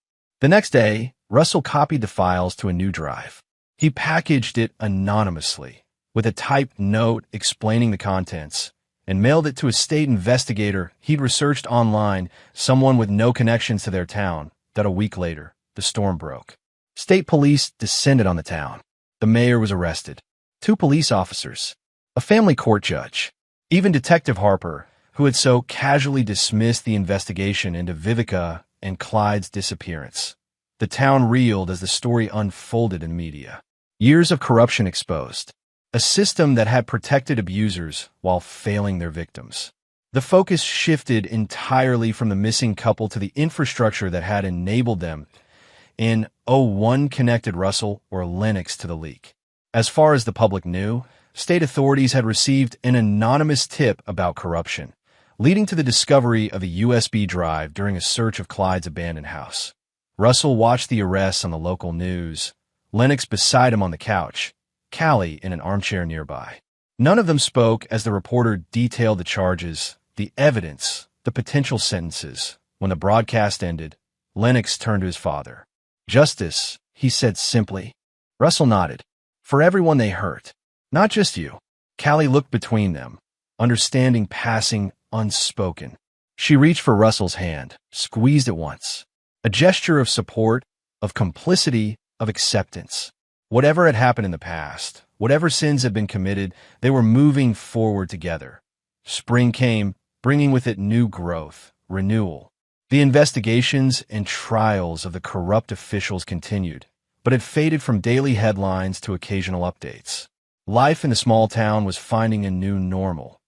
The next day, Russell copied the files to a new drive. He packaged it anonymously, with a typed note explaining the contents, and mailed it to a state investigator he'd researched online, someone with no connections to their town, that a week later, the storm broke. State police descended on the town. The mayor was arrested. 2 police officers. A family court judge. Even Detective Harper, who had so casually dismissed the investigation into Vivica and Clyde's disappearance. The town reeled as the story unfolded in media. Years of corruption exposed. A system that had protected abusers while failing their victims. The focus shifted entirely from the missing couple to the infrastructure that had enabled them, and one connected Russell or Lennox to the leak. As far as the public knew, state authorities had received an anonymous tip about corruption, leading to the discovery of a USB drive during a search of Clyde's abandoned house. Russell watched the arrests on the local news, Lennox beside him on the couch, Callie in an armchair nearby. None of them spoke as the reporter detailed the charges, the evidence, the potential sentences. When the broadcast ended, Lennox turned to his father. "Justice," he said simply. Russell nodded. "For everyone they hurt. Not just you." Callie looked between them, understanding passing unspoken. She reached for Russell's hand, squeezed it once. A gesture of support, of complicity, of acceptance. Whatever had happened in the past, whatever sins had been committed, they were moving forward together. Spring came, bringing with it new growth, renewal. The investigations and trials of the corrupt officials continued, but had faded from daily headlines to occasional updates. Life in the small town was finding a new normal.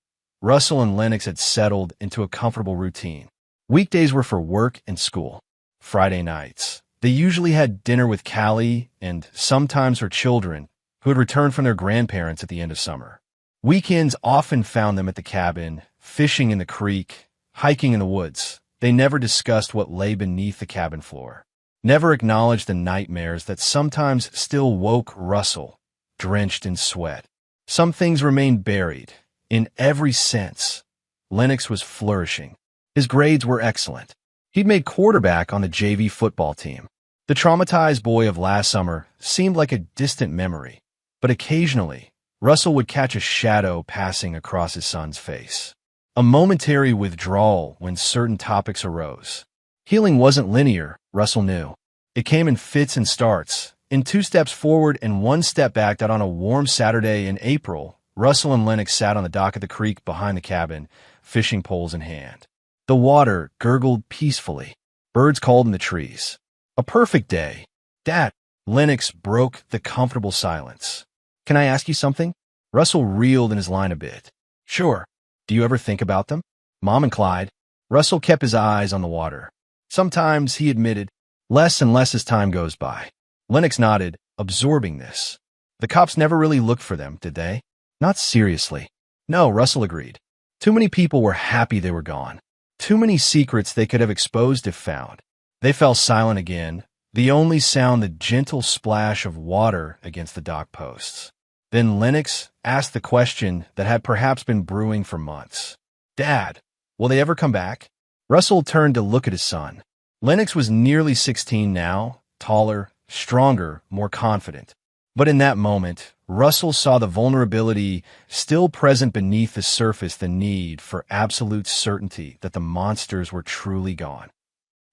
Russell and Lennox had settled into a comfortable routine. Weekdays were for work and school. Friday nights, they usually had dinner with Callie and sometimes her children, who had returned from their grandparents at the end of summer. Weekends often found them at the cabin, fishing in the creek, hiking in the woods. They never discussed what lay beneath the cabin floor, never acknowledged the nightmares that sometimes still woke Russell, drenched in sweat. Some things remained buried. In every sense, Lennox was flourishing. His grades were excellent. He'd made quarterback on the JV football team. The traumatized boy of last summer seemed like a distant memory, but occasionally, Russell would catch a shadow passing across his son's face. A momentary withdrawal when certain topics arose. Healing wasn't linear, Russell knew. It came in fits and starts, in 2 steps forward and 1 step back. That on a warm Saturday in April, Russell and Lennox sat on the dock of the creek behind the cabin, fishing poles in hand. The water gurgled peacefully. Birds called in the trees. A perfect day. "Dad," Lennox broke the comfortable silence. "Can I ask you something?" Russell reeled in his line a bit. "Sure. Do you ever think about them? Mom and Clyde?" Russell kept his eyes on the water. "Sometimes," he admitted, "less and less as time goes by." Lennox nodded, absorbing this. "The cops never really looked for them, did they?" "Not seriously." "No," Russell agreed. "Too many people were happy they were gone. Too many secrets they could have exposed if found." They fell silent again, the only sound the gentle splash of water against the dock posts. Then Lennox asked the question that had perhaps been brewing for months. "Dad, will they ever come back?" Russell turned to look at his son. Lennox was nearly 16 now, taller, stronger, more confident. But in that moment, Russell saw the vulnerability still present beneath the surface, the need for absolute certainty that the monsters were truly gone.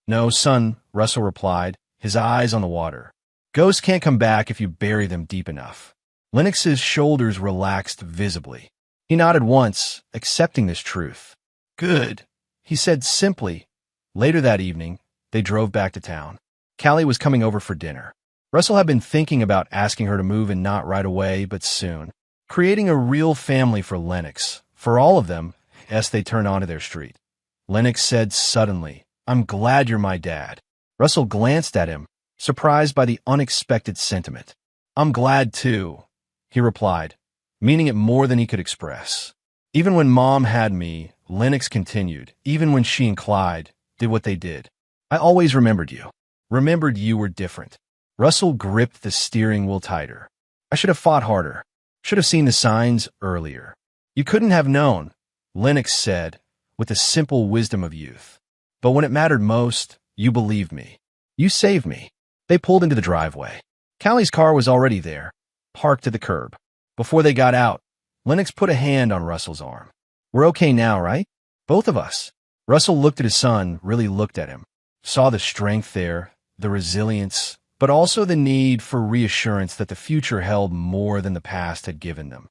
"No, son," Russell replied, his eyes on the water. "Ghosts can't come back if you bury them deep enough." Lennox's shoulders relaxed visibly. He nodded once, accepting this truth. "Good," he said simply. Later that evening, they drove back to town. Callie was coming over for dinner. Russell had been thinking about asking her to move, and not right away, but soon. Creating a real family for Lennox, for all of them, as they turned onto their street. Lennox said suddenly, "I'm glad you're my dad." Russell glanced at him, surprised by the unexpected sentiment. "I'm glad too," he replied, meaning it more than he could express. "Even when Mom had me," Lennox continued, "even when she and Clyde did what they did, I always remembered you. Remembered you were different." Russell gripped the steering wheel tighter. "I should have fought harder. Should have seen the signs earlier." "You couldn't have known," Lennox said, with the simple wisdom of youth. "But when it mattered most, you believed me. You saved me." They pulled into the driveway. Callie's car was already there, parked to the curb. Before they got out, Lennox put a hand on Russell's arm. "We're okay now, right? Both of us." Russell looked at his son, really looked at him, saw the strength there, the resilience, but also the need for reassurance that the future held more than the past had given them.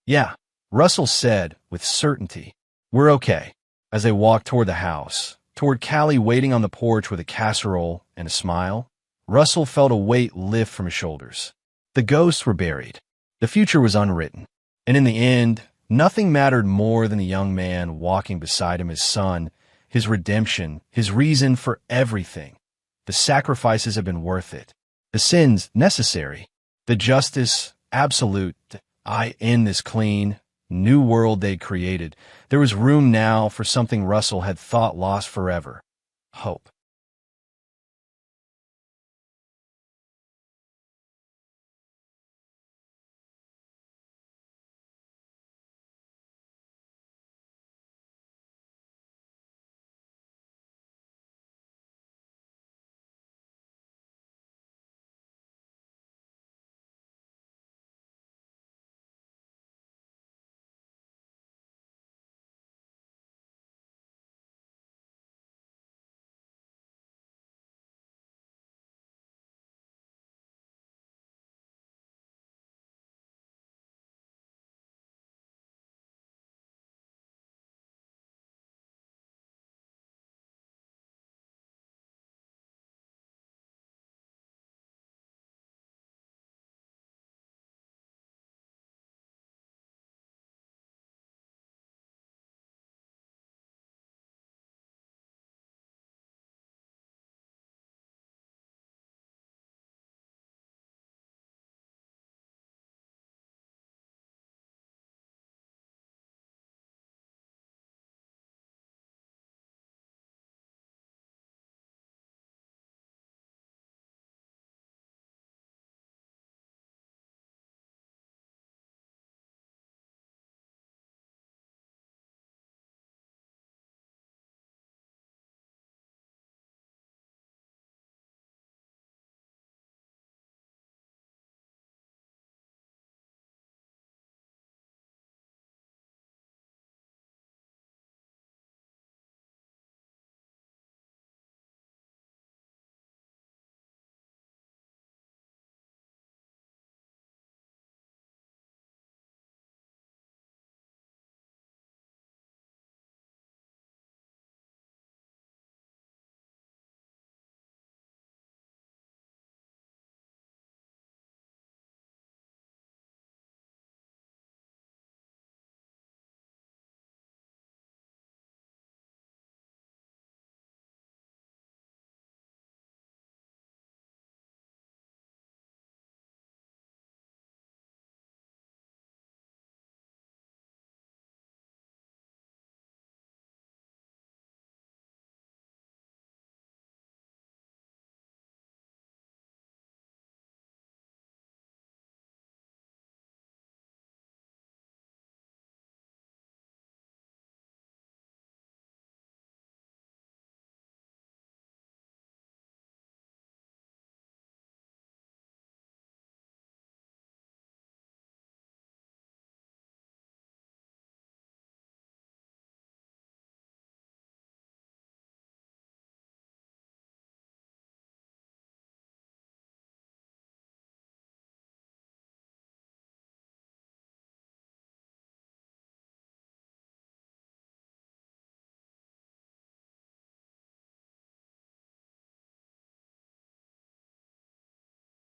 "Yeah," Russell said with certainty. "We're okay." As they walked toward the house, toward Callie waiting on the porch with a casserole and a smile, Russell felt a weight lift from his shoulders. The ghosts were buried. The future was unwritten. And in the end, nothing mattered more than the young man walking beside him, his son, his redemption, his reason for everything. The sacrifices have been worth it. The sins necessary. The justice absolute. In this clean, new world they'd created, there was room now for something Russell had thought lost forever. Hope.